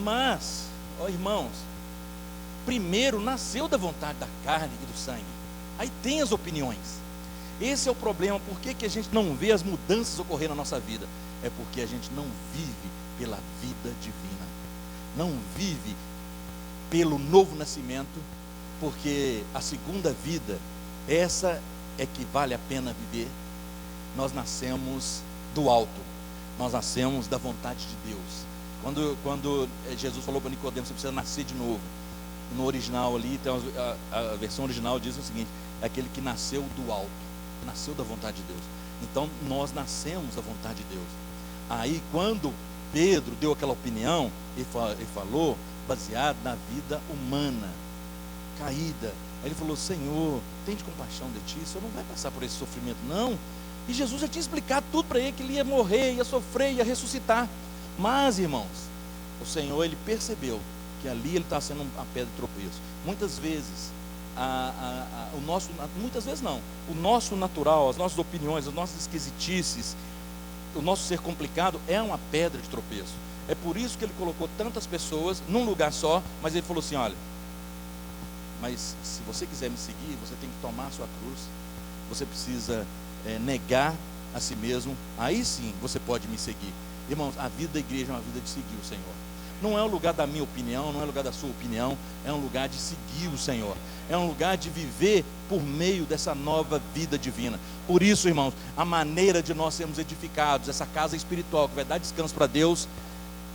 Mas, ó irmãos, primeiro nasceu da vontade da carne e do sangue. Aí tem as opiniões. Esse é o problema. Por que a gente não vê as mudanças ocorrer na nossa vida? É porque a gente não vive pela vida divina, não vive pelo novo nascimento, porque a segunda vida, essa é que vale a pena viver. Nós nascemos do alto, nós nascemos da vontade de Deus. Quando Jesus falou para Nicodemo, você precisa nascer de novo, no original ali, tem a versão original diz o seguinte: é aquele que nasceu do alto, nasceu da vontade de Deus. Então nós nascemos da vontade de Deus. Aí quando Pedro deu aquela opinião, ele falou baseado na vida humana caída. Aí ele falou: Senhor, tem de compaixão de ti, o Senhor não vai passar por esse sofrimento não. E Jesus já tinha explicado tudo para ele, que ele ia morrer, ia sofrer, ia ressuscitar. Mas irmãos, o Senhor, ele percebeu que ali ele está sendo uma pedra de tropeço. Muitas vezes muitas vezes não, o nosso natural, as nossas opiniões, as nossas esquisitices, o nosso ser complicado é uma pedra de tropeço. É por isso que ele colocou tantas pessoas num lugar só, mas ele falou assim: olha, mas se você quiser me seguir, você tem que tomar a sua cruz, você precisa negar a si mesmo, aí sim você pode me seguir. Irmãos, a vida da igreja é uma vida de seguir o Senhor. Não é o lugar da minha opinião, não é o lugar da sua opinião, é um lugar de seguir o Senhor, é um lugar de viver por meio dessa nova vida divina. Por isso, irmãos, a maneira de nós sermos edificados, essa casa espiritual que vai dar descanso para Deus,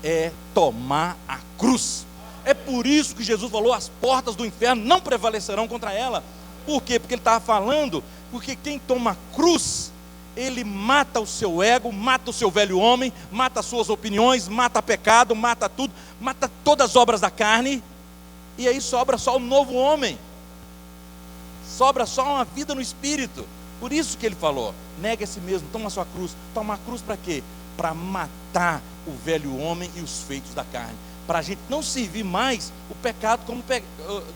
é tomar a cruz. É por isso que Jesus falou: as portas do inferno não prevalecerão contra ela. Por quê? Porque ele estava falando, porque quem toma a cruz, ele mata o seu ego, mata o seu velho homem, mata as suas opiniões, mata o pecado, mata tudo, mata todas as obras da carne, e aí sobra só o novo homem, sobra só uma vida no Espírito. Por isso que ele falou: nega a si mesmo, toma a sua cruz. Toma a cruz para quê? Para matar o velho homem e os feitos da carne, para a gente não servir mais o pecado como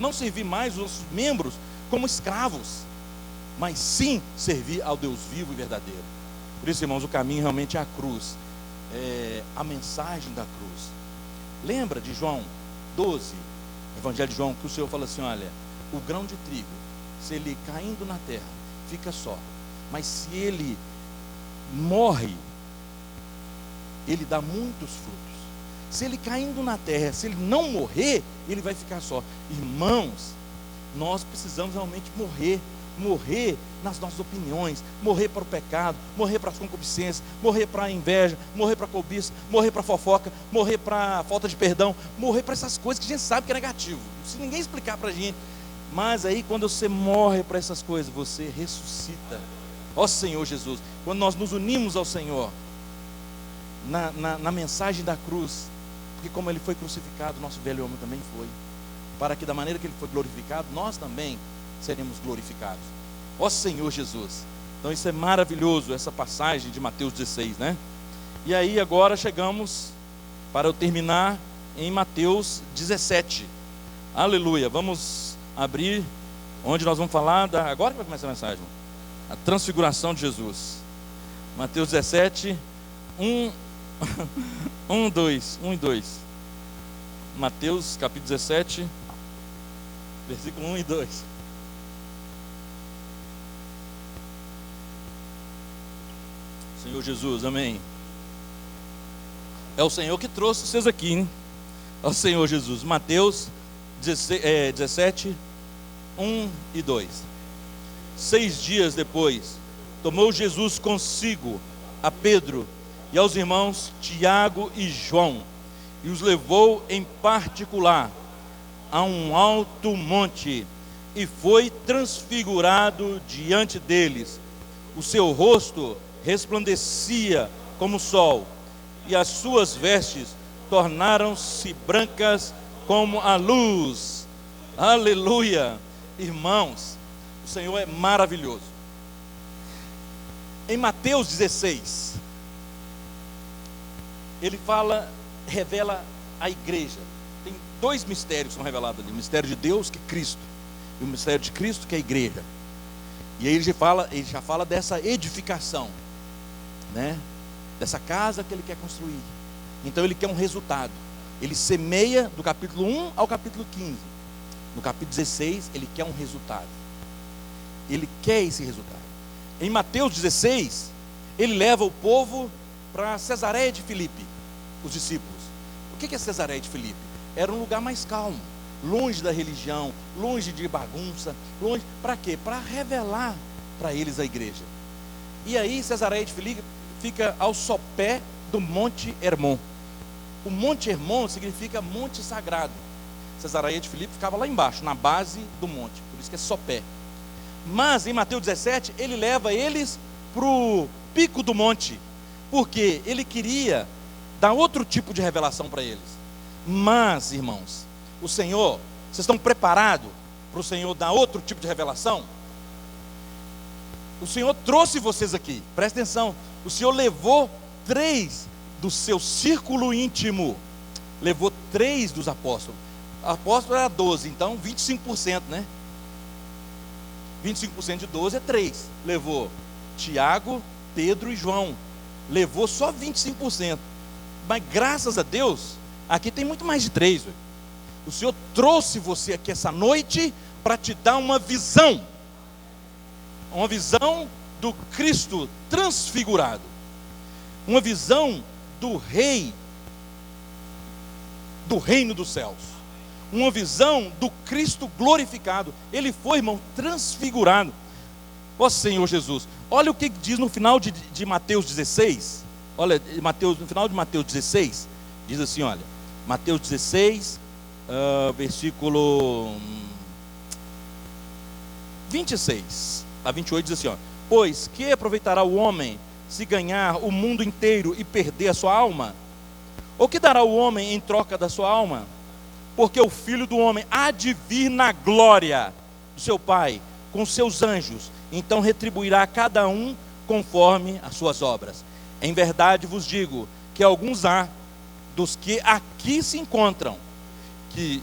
não servir mais os nossos membros como escravos, mas sim servir ao Deus vivo e verdadeiro. Por isso, irmãos, o caminho realmente é a cruz, é a mensagem da cruz. Lembra de João 12, Evangelho de João, que o Senhor fala assim: olha, o grão de trigo, se ele caindo na terra, fica só, mas se ele morre, ele dá muitos frutos. Se ele caindo na terra, se ele não morrer, ele vai ficar só. Irmãos, nós precisamos realmente morrer nas nossas opiniões, morrer para o pecado, morrer para as concupiscências, morrer para a inveja, morrer para a cobiça, morrer para a fofoca, morrer para a falta de perdão, morrer para essas coisas que a gente sabe que é negativo, se ninguém explicar para a gente. Mas aí quando você morre para essas coisas, você ressuscita. Ó Senhor Jesus, quando nós nos unimos ao Senhor na mensagem da cruz, porque como ele foi crucificado, nosso velho homem também foi, para que da maneira que ele foi glorificado, nós também seremos glorificados. Ó Senhor Jesus. Então isso é maravilhoso, essa passagem de Mateus 16, né? E aí agora chegamos para eu terminar em Mateus 17. Aleluia. Vamos abrir onde nós vamos falar agora que vai começar a mensagem, a transfiguração de Jesus. Mateus 17, 1 e 2. Mateus capítulo 17, versículo 1 e 2. Senhor Jesus, amém. É o Senhor que trouxe vocês aqui, hein? É o Senhor Jesus. Mateus 17, 1 e 2. 6 dias depois, tomou Jesus consigo a Pedro e aos irmãos Tiago e João, e os levou em particular a um alto monte, e foi transfigurado diante deles. O seu rosto resplandecia como o sol, e as suas vestes tornaram-se brancas como a luz. Aleluia! Irmãos, o Senhor é maravilhoso. Em Mateus 16, ele revela a igreja. Tem dois mistérios que são revelados ali: o mistério de Deus, que é Cristo, e o mistério de Cristo, que é a igreja. E aí ele já fala dessa edificação, né? Dessa casa que ele quer construir. Então ele quer um resultado. Ele semeia do capítulo 1 ao capítulo 15. No capítulo 16 ele quer um resultado. Ele quer esse resultado. Em Mateus 16, ele leva o povo para Cesareia de Filipe, os discípulos. O que é Cesareia de Filipe? Era um lugar mais calmo, longe da religião, longe de bagunça, longe. Para quê? Para revelar para eles a igreja. E aí Cesareia de Filipe fica ao sopé do Monte Hermon. O Monte Hermon significa monte sagrado. Cesareia de Filipe ficava lá embaixo, na base do monte, por isso que é sopé. Mas em Mateus 17, ele leva eles para o pico do monte, porque ele queria dar outro tipo de revelação para eles. Mas, irmãos, o Senhor, vocês estão preparados para o Senhor dar outro tipo de revelação? O Senhor trouxe vocês aqui, presta atenção. O Senhor levou 3 do seu círculo íntimo, levou 3 dos apóstolos. Apóstolo era 12, então 25%, né? 25% de 12 é 3. Levou Tiago, Pedro e João. Levou só 25%. Mas graças a Deus, aqui tem muito mais de 3. Véio. O Senhor trouxe você aqui essa noite para te dar uma visão. Uma visão do Cristo transfigurado. Uma visão do Rei, do reino dos céus. Uma visão do Cristo glorificado. Ele foi, irmão, transfigurado. Ó Senhor Jesus, olha o que diz no final de Mateus 16. Olha, no final de Mateus 16, diz assim, olha, Mateus 16, versículo 26 a 28 diz assim, ó: pois que aproveitará o homem se ganhar o mundo inteiro e perder a sua alma? Ou que dará o homem em troca da sua alma? Porque o Filho do Homem há de vir na glória do seu Pai, com seus anjos, então retribuirá a cada um conforme as suas obras. Em verdade vos digo, que alguns há, dos que aqui se encontram, que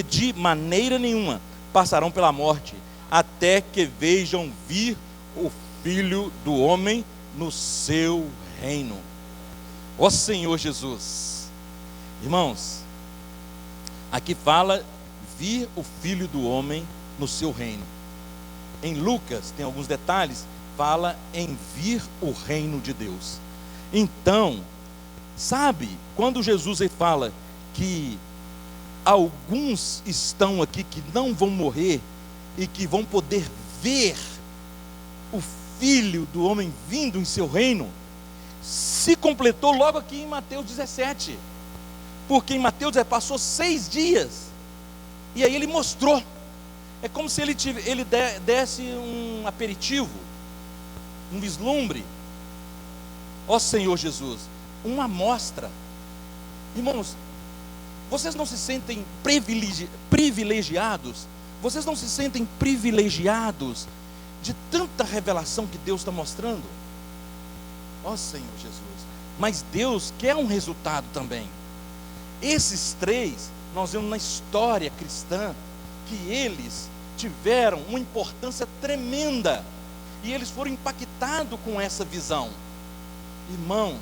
de maneira nenhuma passarão pela morte, até que vejam vir o Filho do Homem no seu reino. Ó Senhor Jesus. Irmãos, aqui fala vir o Filho do Homem no seu reino. Em Lucas tem alguns detalhes, fala em vir o reino de Deus. Então, sabe, quando Jesus fala que alguns estão aqui que não vão morrer e que vão poder ver o Filho do Homem vindo em seu reino, se completou logo aqui em Mateus 17. Porque em Mateus passou 6 dias, e aí ele mostrou. É como se ele desse um aperitivo, um vislumbre. Ó Senhor Jesus, uma amostra. Irmãos, vocês não se sentem privilegiados? Vocês não se sentem privilegiados de tanta revelação que Deus está mostrando? Ó Senhor Jesus. Mas Deus quer um resultado também. Esses 3, nós vemos na história cristã, que eles tiveram uma importância tremenda, e eles foram impactados com essa visão. Irmãos,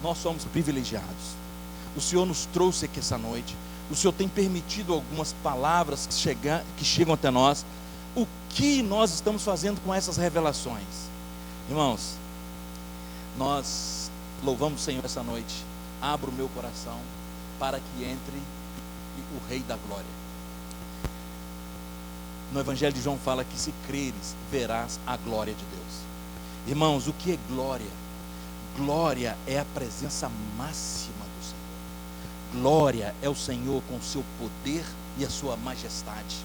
nós somos privilegiados. O Senhor nos trouxe aqui essa noite. O Senhor tem permitido algumas palavras que chegam até nós. O que nós estamos fazendo com essas revelações? Irmãos, nós louvamos o Senhor essa noite. Abra o meu coração para que entre o Rei da Glória. No Evangelho de João fala que se creres, verás a glória de Deus. Irmãos, o que é glória? Glória é a presença máxima do Senhor. Glória é o Senhor com o seu poder e a sua majestade.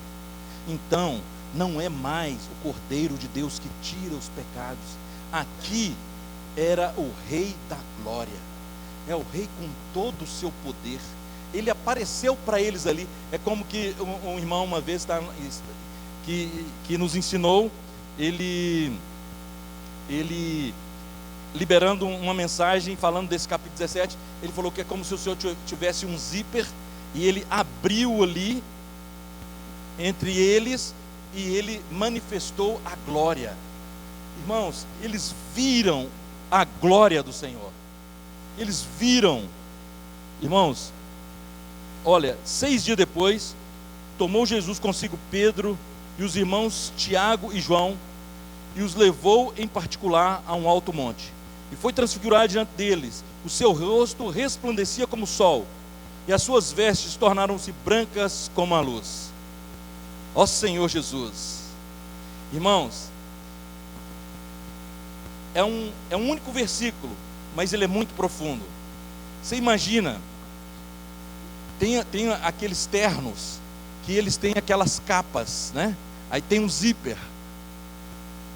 Então, não é mais o Cordeiro de Deus que tira os pecados. Aqui era o Rei da Glória. é o rei com todo o seu poder. Ele apareceu para eles ali. É como que um irmão uma vez que nos ensinou, ele liberando uma mensagem falando desse capítulo 17, ele falou que é como se o Senhor tivesse um zíper e ele abriu ali entre eles e ele manifestou a glória. Irmãos, eles viram a glória do Senhor. Eles viram, irmãos, olha, 6 dias depois, tomou Jesus consigo Pedro e os irmãos Tiago e João, e os levou em particular a um alto monte, e foi transfigurado diante deles. O seu rosto resplandecia como o sol, e as suas vestes tornaram-se brancas como a luz. Ó Senhor Jesus. Irmãos, é um único versículo, mas ele é muito profundo. Você imagina, tem aqueles ternos, que eles têm aquelas capas, né? Aí tem um zíper.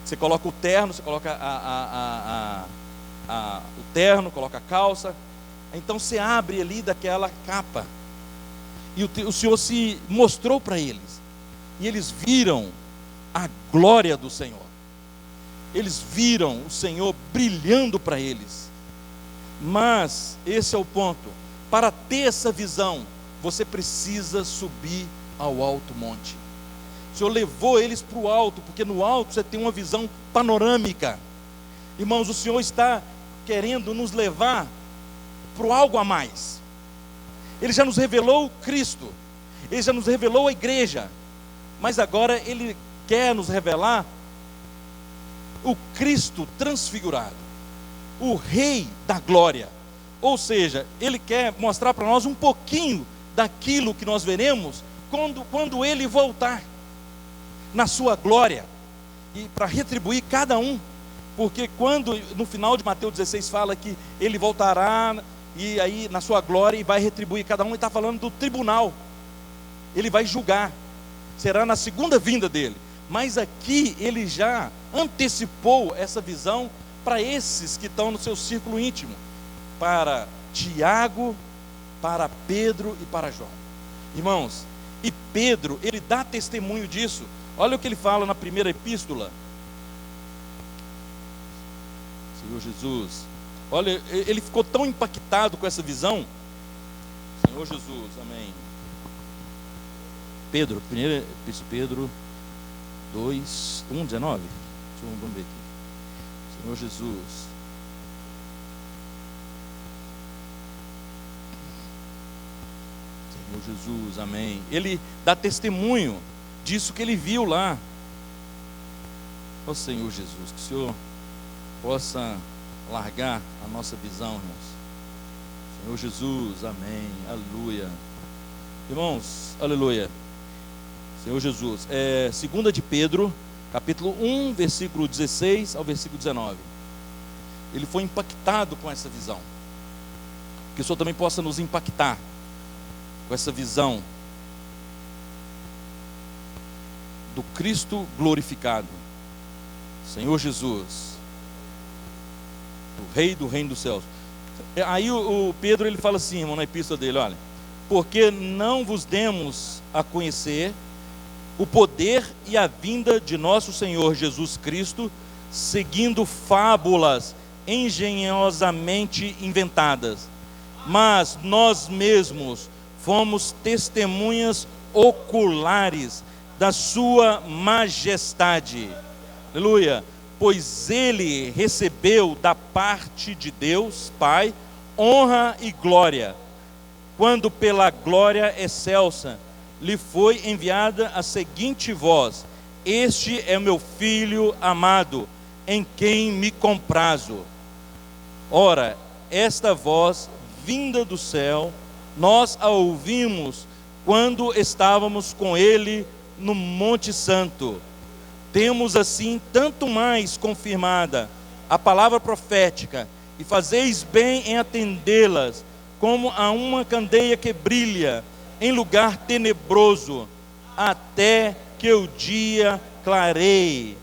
Você coloca o terno, você coloca o terno, coloca a calça. Então você abre ali daquela capa. E o Senhor se mostrou para eles. E eles viram a glória do Senhor. Eles viram o Senhor brilhando para eles. Mas esse é o ponto. Para ter essa visão, você precisa subir ao alto monte. O Senhor levou eles para o alto, porque no alto você tem uma visão panorâmica. Irmãos, o Senhor está querendo nos levar para algo a mais. Ele já nos revelou o Cristo, Ele já nos revelou a igreja, mas agora Ele quer nos revelar o Cristo transfigurado, o Rei da glória. Ou seja, Ele quer mostrar para nós um pouquinho daquilo que nós veremos quando Ele voltar na sua glória, e para retribuir cada um. Porque quando no final de Mateus 16 fala que Ele voltará, e aí na sua glória, e vai retribuir cada um, Ele está falando do tribunal. Ele vai julgar, será na segunda vinda dele. Mas aqui Ele já antecipou essa visão para esses que estão no seu círculo íntimo, para Tiago, para Pedro e para João. Irmãos, e Pedro, ele dá testemunho disso. Olha o que ele fala na primeira epístola. Senhor Jesus, olha, ele ficou tão impactado com essa visão. Senhor Jesus, amém. Pedro, primeira epístola, Pedro 2, 1, 19. Vamos ver aqui. Senhor Jesus. Senhor Jesus, amém. Ele dá testemunho disso que ele viu lá. Ó Senhor Jesus, que o Senhor possa largar a nossa visão, irmãos. Senhor Jesus, amém, aleluia. Irmãos, aleluia. Senhor Jesus, 2 de Pedro, capítulo 1, versículo 16 ao versículo 19. Ele foi impactado com essa visão. Que o Senhor também possa nos impactar com essa visão do Cristo glorificado, Senhor Jesus, o Rei do reino dos céus. Aí o Pedro, ele fala assim, irmão, na epístola dele, olha: porque não vos demos a conhecer o poder e a vinda de nosso Senhor Jesus Cristo, seguindo fábulas engenhosamente inventadas, mas nós mesmos fomos testemunhas oculares da sua majestade. Aleluia. Pois ele recebeu da parte de Deus Pai honra e glória, quando pela glória excelsa lhe foi enviada a seguinte voz: este é meu filho amado, em quem me comprazo. Ora, esta voz vinda do céu, nós a ouvimos quando estávamos com ele no Monte Santo. Temos assim tanto mais confirmada a palavra profética, e fazeis bem em atendê-las, como a uma candeia que brilha em lugar tenebroso, até que o dia clareie,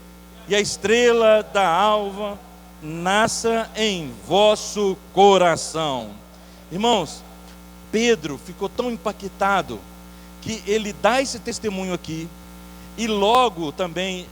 e a estrela da alva nasça em vosso coração. Irmãos, Pedro ficou tão impactado que ele dá esse testemunho aqui, e logo também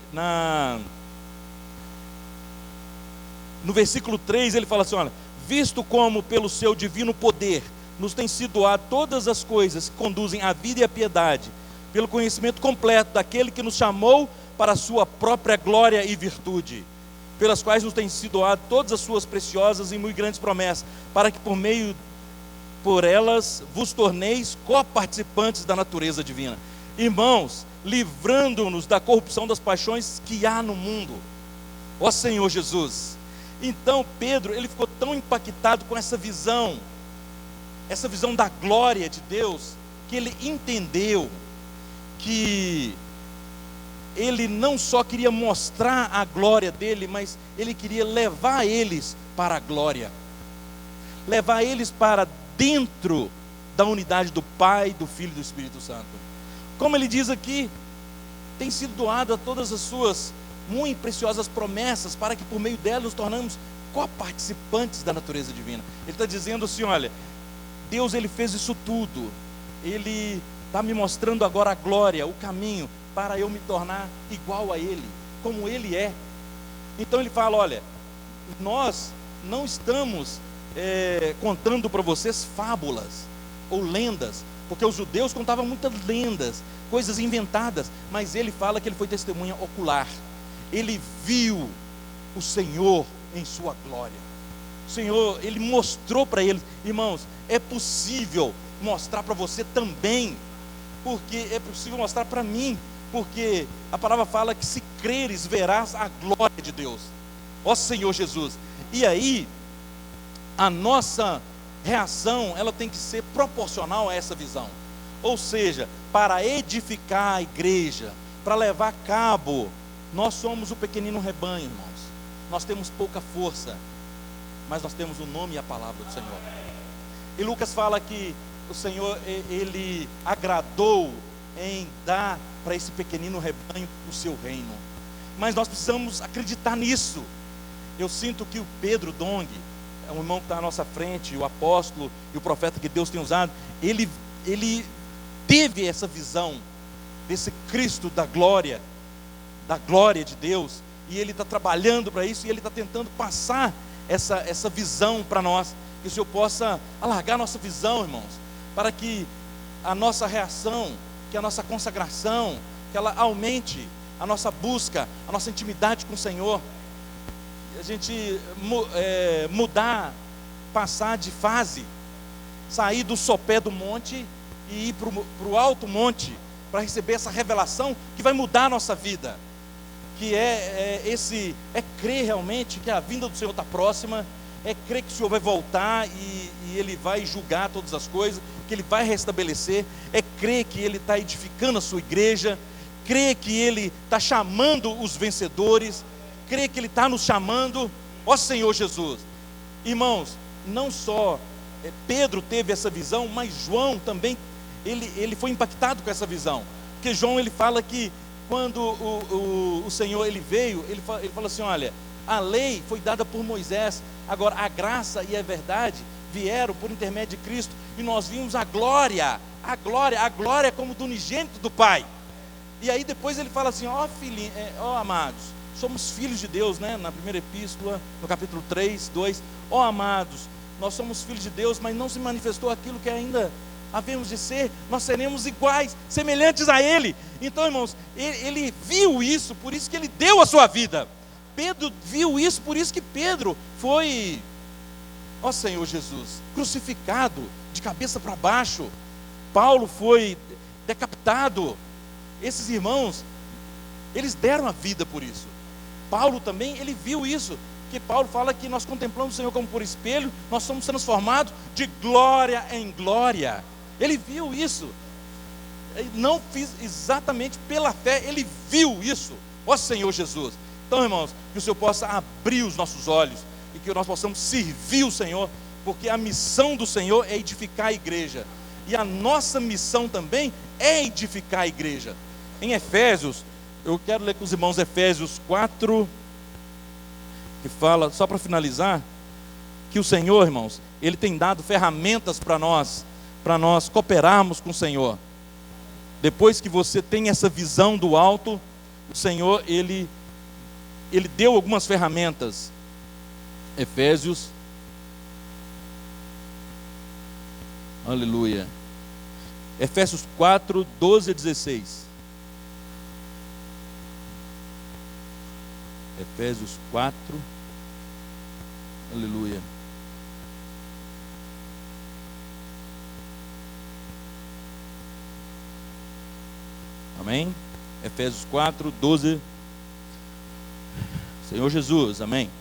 no versículo 3 ele fala assim: olha, visto como pelo seu divino poder nos tem sido doado todas as coisas que conduzem à vida e à piedade, pelo conhecimento completo daquele que nos chamou para a sua própria glória e virtude, pelas quais nos tem sido doado todas as suas preciosas e muito grandes promessas, para que por elas vos torneis coparticipantes da natureza divina. Irmãos, livrando-nos da corrupção das paixões que há no mundo. Ó Senhor Jesus. Então Pedro, ele ficou tão impactado com essa visão da glória de Deus, que ele entendeu que ele não só queria mostrar a glória dele, mas ele queria levar eles para a glória, levar eles para dentro da unidade do Pai, do Filho e do Espírito Santo. Como ele diz aqui, tem sido doada todas as suas muito preciosas promessas, para que por meio delas nos tornamos coparticipantes da natureza divina. Ele está dizendo assim: olha, Deus, ele fez isso tudo, ele está me mostrando agora a glória, o caminho para eu me tornar igual a ele, como ele é. Então ele fala: olha, nós não estamos contando para vocês fábulas ou lendas, porque os judeus contavam muitas lendas, coisas inventadas, mas ele fala que ele foi testemunha ocular. Ele viu o Senhor em sua glória. O Senhor, ele mostrou para eles. Irmãos, é possível mostrar para você também, porque é possível mostrar para mim, porque a palavra fala que se creres verás a glória de Deus. Ó Senhor Jesus. E aí a nossa reação, ela tem que ser proporcional a essa visão. Ou seja, para edificar a igreja, para levar a cabo, nós somos o pequenino rebanho, irmãos. Nós temos pouca força, mas nós temos o nome e a palavra do Senhor. E Lucas fala que o Senhor, ele agradou em dar para esse pequenino rebanho o seu reino. Mas nós precisamos acreditar nisso. Eu sinto que o Pedro Dong, é um irmão que está à nossa frente, o apóstolo e o profeta que Deus tem usado, ele teve essa visão desse Cristo da glória de Deus, e ele está trabalhando para isso, e ele está tentando passar essa visão para nós, que o Senhor possa alargar nossa visão, irmãos, para que a nossa reação, que a nossa consagração, que ela aumente a nossa busca, a nossa intimidade com o Senhor, a gente mudar, passar de fase, sair do sopé do monte e ir para o alto monte, para receber essa revelação que vai mudar a nossa vida, que é crer realmente que a vinda do Senhor está próxima, é crer que o Senhor vai voltar e Ele vai julgar todas as coisas, que Ele vai restabelecer, é crer que Ele está edificando a sua igreja, crer que Ele está chamando os vencedores, crer que Ele está nos chamando. Ó Senhor Jesus. Irmãos, não só Pedro teve essa visão, mas João também, ele foi impactado com essa visão, porque João, ele fala que quando o Senhor, ele veio, ele fala assim: olha, a lei foi dada por Moisés, agora a graça e a verdade vieram por intermédio de Cristo, e nós vimos a glória como do unigênito do Pai. E aí depois ele fala assim: ó filhinhos, ó amados, somos filhos de Deus, né? Na primeira epístola, no capítulo 3, 2, ó amados, nós somos filhos de Deus, mas não se manifestou aquilo que ainda havemos de ser, nós seremos iguais, semelhantes a Ele. Então, irmãos, ele viu isso, por isso que ele deu a sua vida. Pedro viu isso, por isso que Pedro foi, ó Senhor Jesus, crucificado de cabeça para baixo. Paulo foi decapitado. Esses irmãos, eles deram a vida por isso. Paulo também, ele viu isso, que Paulo fala que nós contemplamos o Senhor como por espelho, nós somos transformados de glória em glória. Ele viu isso. Ele não fiz exatamente pela fé, ele viu isso. Ó Senhor Jesus. Então, irmãos, que o Senhor possa abrir os nossos olhos e que nós possamos servir o Senhor, porque a missão do Senhor é edificar a igreja, e a nossa missão também é edificar a igreja. Em Efésios, eu quero ler com os irmãos Efésios 4, que fala, só para finalizar, que o Senhor, irmãos, Ele tem dado ferramentas para nós cooperarmos com o Senhor. Depois que você tem essa visão do alto, o Senhor, Ele deu algumas ferramentas. Efésios, aleluia, Efésios 4, 12 a 16. Efésios 4, aleluia. Amém? Efésios 4, 12. Senhor Jesus, amém.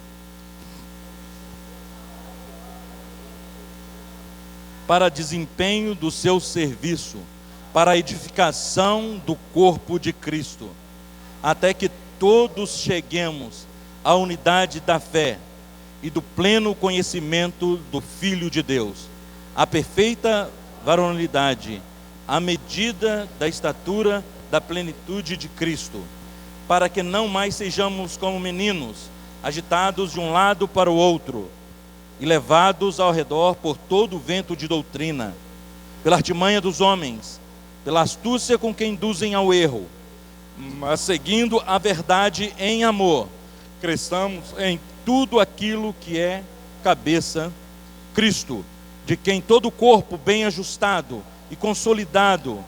Para desempenho do seu serviço, para a edificação do corpo de Cristo, até que todos cheguemos à unidade da fé e do pleno conhecimento do Filho de Deus, à perfeita varonilidade, à medida da estatura da plenitude de Cristo, para que não mais sejamos como meninos, agitados de um lado para o outro, e levados ao redor por todo o vento de doutrina, pela artimanha dos homens, pela astúcia com que induzem ao erro, mas seguindo a verdade em amor, cresçamos em tudo aquilo que é cabeça, Cristo, de quem todo o corpo bem ajustado e consolidado,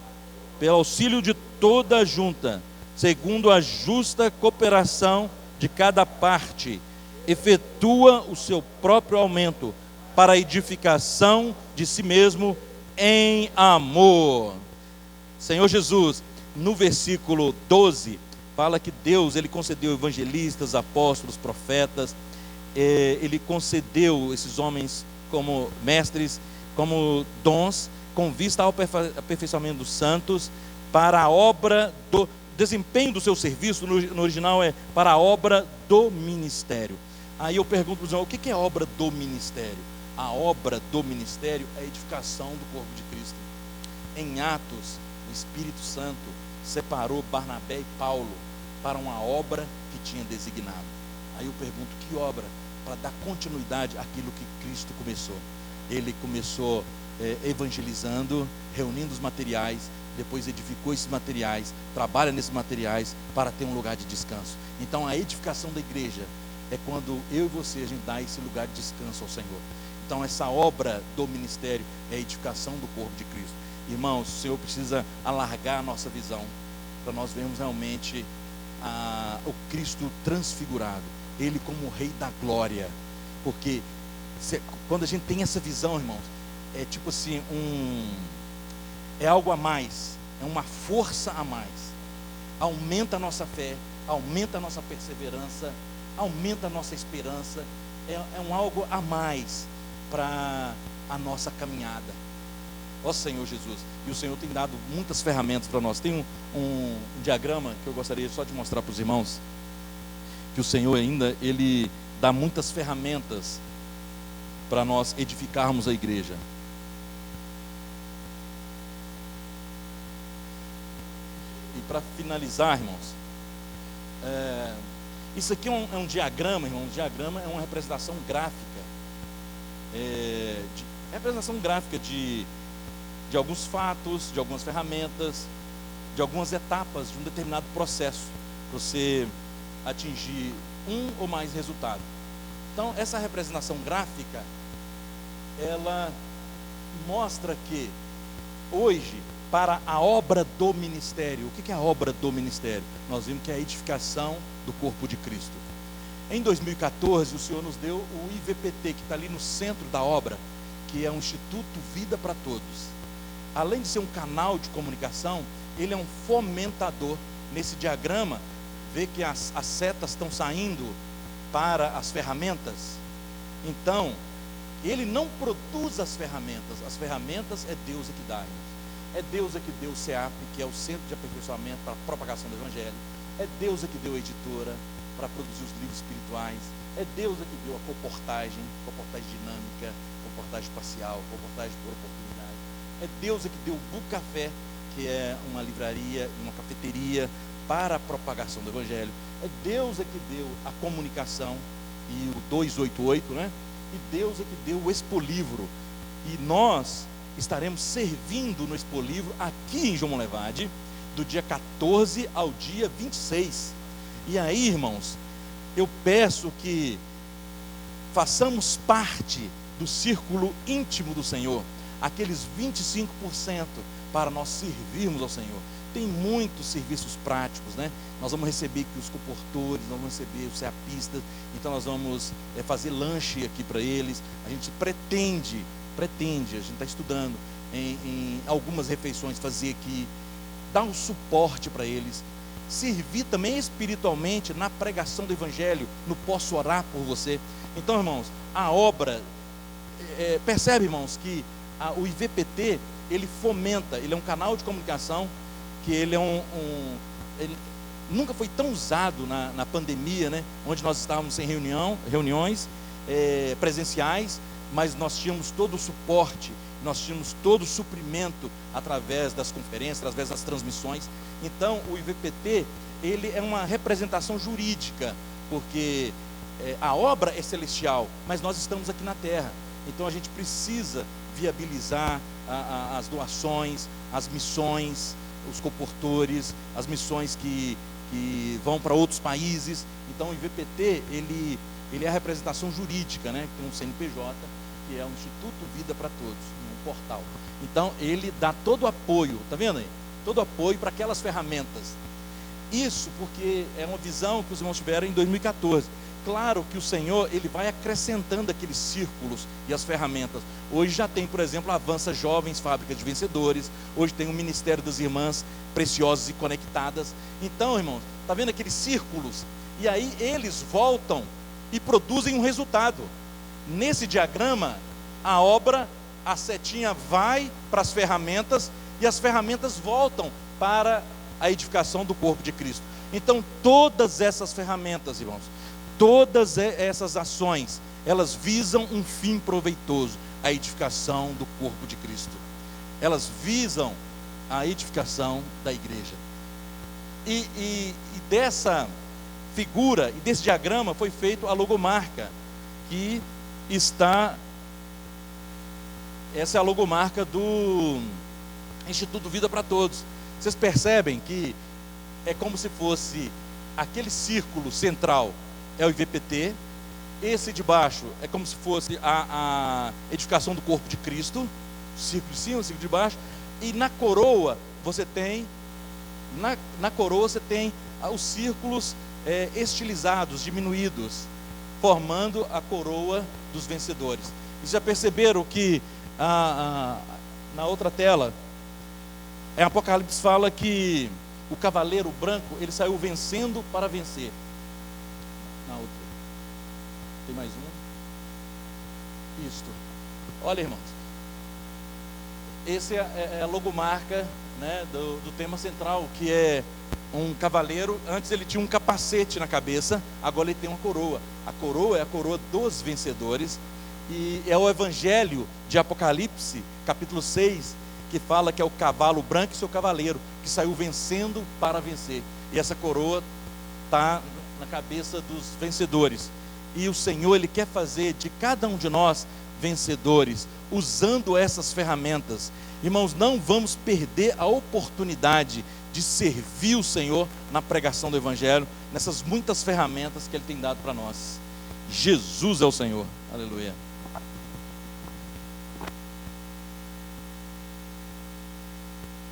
pelo auxílio de toda a junta, segundo a justa cooperação de cada parte, efetua o seu próprio aumento para a edificação de si mesmo em amor. Senhor Jesus, no versículo 12, fala que Deus, Ele concedeu evangelistas, apóstolos, profetas, Ele concedeu esses homens como mestres, como dons, com vista ao aperfeiçoamento dos santos, para a obra do desempenho do seu serviço. No original é para a obra do ministério. Aí eu pergunto para os irmãos, o que é obra do ministério? A obra do ministério é a edificação do corpo de Cristo. Em Atos, o Espírito Santo separou Barnabé e Paulo para uma obra que tinha designado. Aí eu pergunto, que obra? Para dar continuidade àquilo que Cristo começou. Ele começou evangelizando, reunindo os materiais, depois edificou esses materiais, trabalha nesses materiais para ter um lugar de descanso. Então a edificação da igreja é quando eu e você, a gente dá esse lugar de descanso ao Senhor. Então essa obra do ministério é a edificação do corpo de Cristo. Irmãos, o Senhor precisa alargar a nossa visão, para nós vermos realmente o Cristo transfigurado, Ele como o Rei da Glória. Porque quando a gente tem essa visão, irmãos, é tipo assim, é algo a mais, é uma força a mais. Aumenta a nossa fé, aumenta a nossa perseverança, aumenta a nossa esperança, é algo a mais para a nossa caminhada. Ó Senhor Jesus, e o Senhor tem dado muitas ferramentas para nós. Tem um diagrama que eu gostaria só de mostrar para os irmãos, que o Senhor ainda, Ele dá muitas ferramentas para nós edificarmos a igreja. E para finalizar, irmãos, isso aqui é um diagrama, irmãos. Um diagrama é uma representação gráfica, de alguns fatos, de algumas ferramentas, de algumas etapas de um determinado processo, para você atingir um ou mais resultados. Então, essa representação gráfica, ela mostra que hoje, para a obra do ministério, o que é a obra do ministério? Nós vimos que é a edificação do corpo de Cristo. Em 2014, o Senhor nos deu o IVPT, que está ali no centro da obra, que é o Instituto Vida para Todos. Além de ser um canal de comunicação, ele é um fomentador. Nesse diagrama, vê que as setas estão saindo para as ferramentas. Então, ele não produz as ferramentas é Deus que dá. É Deus que deu o CEAP, que é o Centro de Aperfeiçoamento para a Propagação do Evangelho. É Deus que deu a editora para produzir os livros espirituais. É Deus que deu a comportagem dinâmica, comportagem espacial, comportagem por oportunidade. É Deus que deu o Bucafé, que é uma livraria, uma cafeteria para a propagação do Evangelho. É Deus que deu a comunicação e o 288, né? E Deus é que deu o Expolivro. E nós estaremos servindo no Expolivro aqui em João Monlevade, do dia 14 ao dia 26. E aí, irmãos, eu peço que façamos parte do círculo íntimo do Senhor, aqueles 25% para nós servirmos ao Senhor. Tem muitos serviços práticos, né? Nós vamos receber aqui os comportores, nós vamos receber os ceapistas, então nós vamos fazer lanche aqui para eles. A gente pretende, a gente está estudando em algumas refeições, fazer aqui, dar um suporte para eles, servir também espiritualmente na pregação do Evangelho, no posso orar por você. Então, irmãos, a obra, percebe, irmãos, que o IVPT, ele fomenta, ele é um canal de comunicação, que ele é ele nunca foi tão usado na pandemia, né? Onde nós estávamos em reuniões presenciais, mas nós tínhamos todo o suporte, nós tínhamos todo o suprimento através das conferências, através das transmissões. Então o IVPT, ele é uma representação jurídica, porque a obra é celestial, mas nós estamos aqui na terra, então a gente precisa viabilizar as doações, as missões, os comportores, as missões que vão para outros países. Então o IVPT, ele é a representação jurídica, né? Tem um CNPJ, que é o Instituto Vida para Todos, um portal. Então ele dá todo o apoio, tá vendo aí? Todo o apoio para aquelas ferramentas. Isso porque é uma visão que os irmãos tiveram em 2014. Claro que o Senhor, ele vai acrescentando aqueles círculos e as ferramentas. Hoje já tem, por exemplo, a Avança Jovens, Fábrica de Vencedores. Hoje tem o Ministério das Irmãs Preciosas e Conectadas. Então, irmãos, está vendo aqueles círculos? E aí eles voltam e produzem um resultado. Nesse diagrama, a obra, a setinha vai para as ferramentas e as ferramentas voltam para a edificação do corpo de Cristo. Então, todas essas ferramentas, irmãos, todas essas ações, elas visam um fim proveitoso, a edificação do corpo de Cristo. Elas visam a edificação da igreja. E dessa figura e desse diagrama foi feito a logomarca, que está, essa é a logomarca do Instituto Vida para Todos. Vocês percebem que é como se fosse aquele círculo central, é o IVPT, esse de baixo é como se fosse a edificação do corpo de Cristo, círculo de cima, círculo de baixo, e na coroa você tem, na coroa você tem os círculos estilizados, diminuídos, formando a coroa dos vencedores. E já perceberam que na outra tela, em Apocalipse fala que o cavaleiro branco, ele saiu vencendo para vencer. Na outra, tem mais um. Isto. Olha, irmãos, esse é a logomarca, né, do tema central, que é um cavaleiro. Antes ele tinha um capacete na cabeça, agora ele tem uma coroa. A coroa é a coroa dos vencedores, e é o Evangelho de Apocalipse, capítulo 6, que fala que é o cavalo branco e seu cavaleiro, que saiu vencendo para vencer. E essa coroa está na cabeça dos vencedores. E o Senhor, ele quer fazer de cada um de nós vencedores, usando essas ferramentas. Irmãos, não vamos perder a oportunidade de servir o Senhor na pregação do Evangelho, nessas muitas ferramentas que Ele tem dado para nós. Jesus é o Senhor. Aleluia.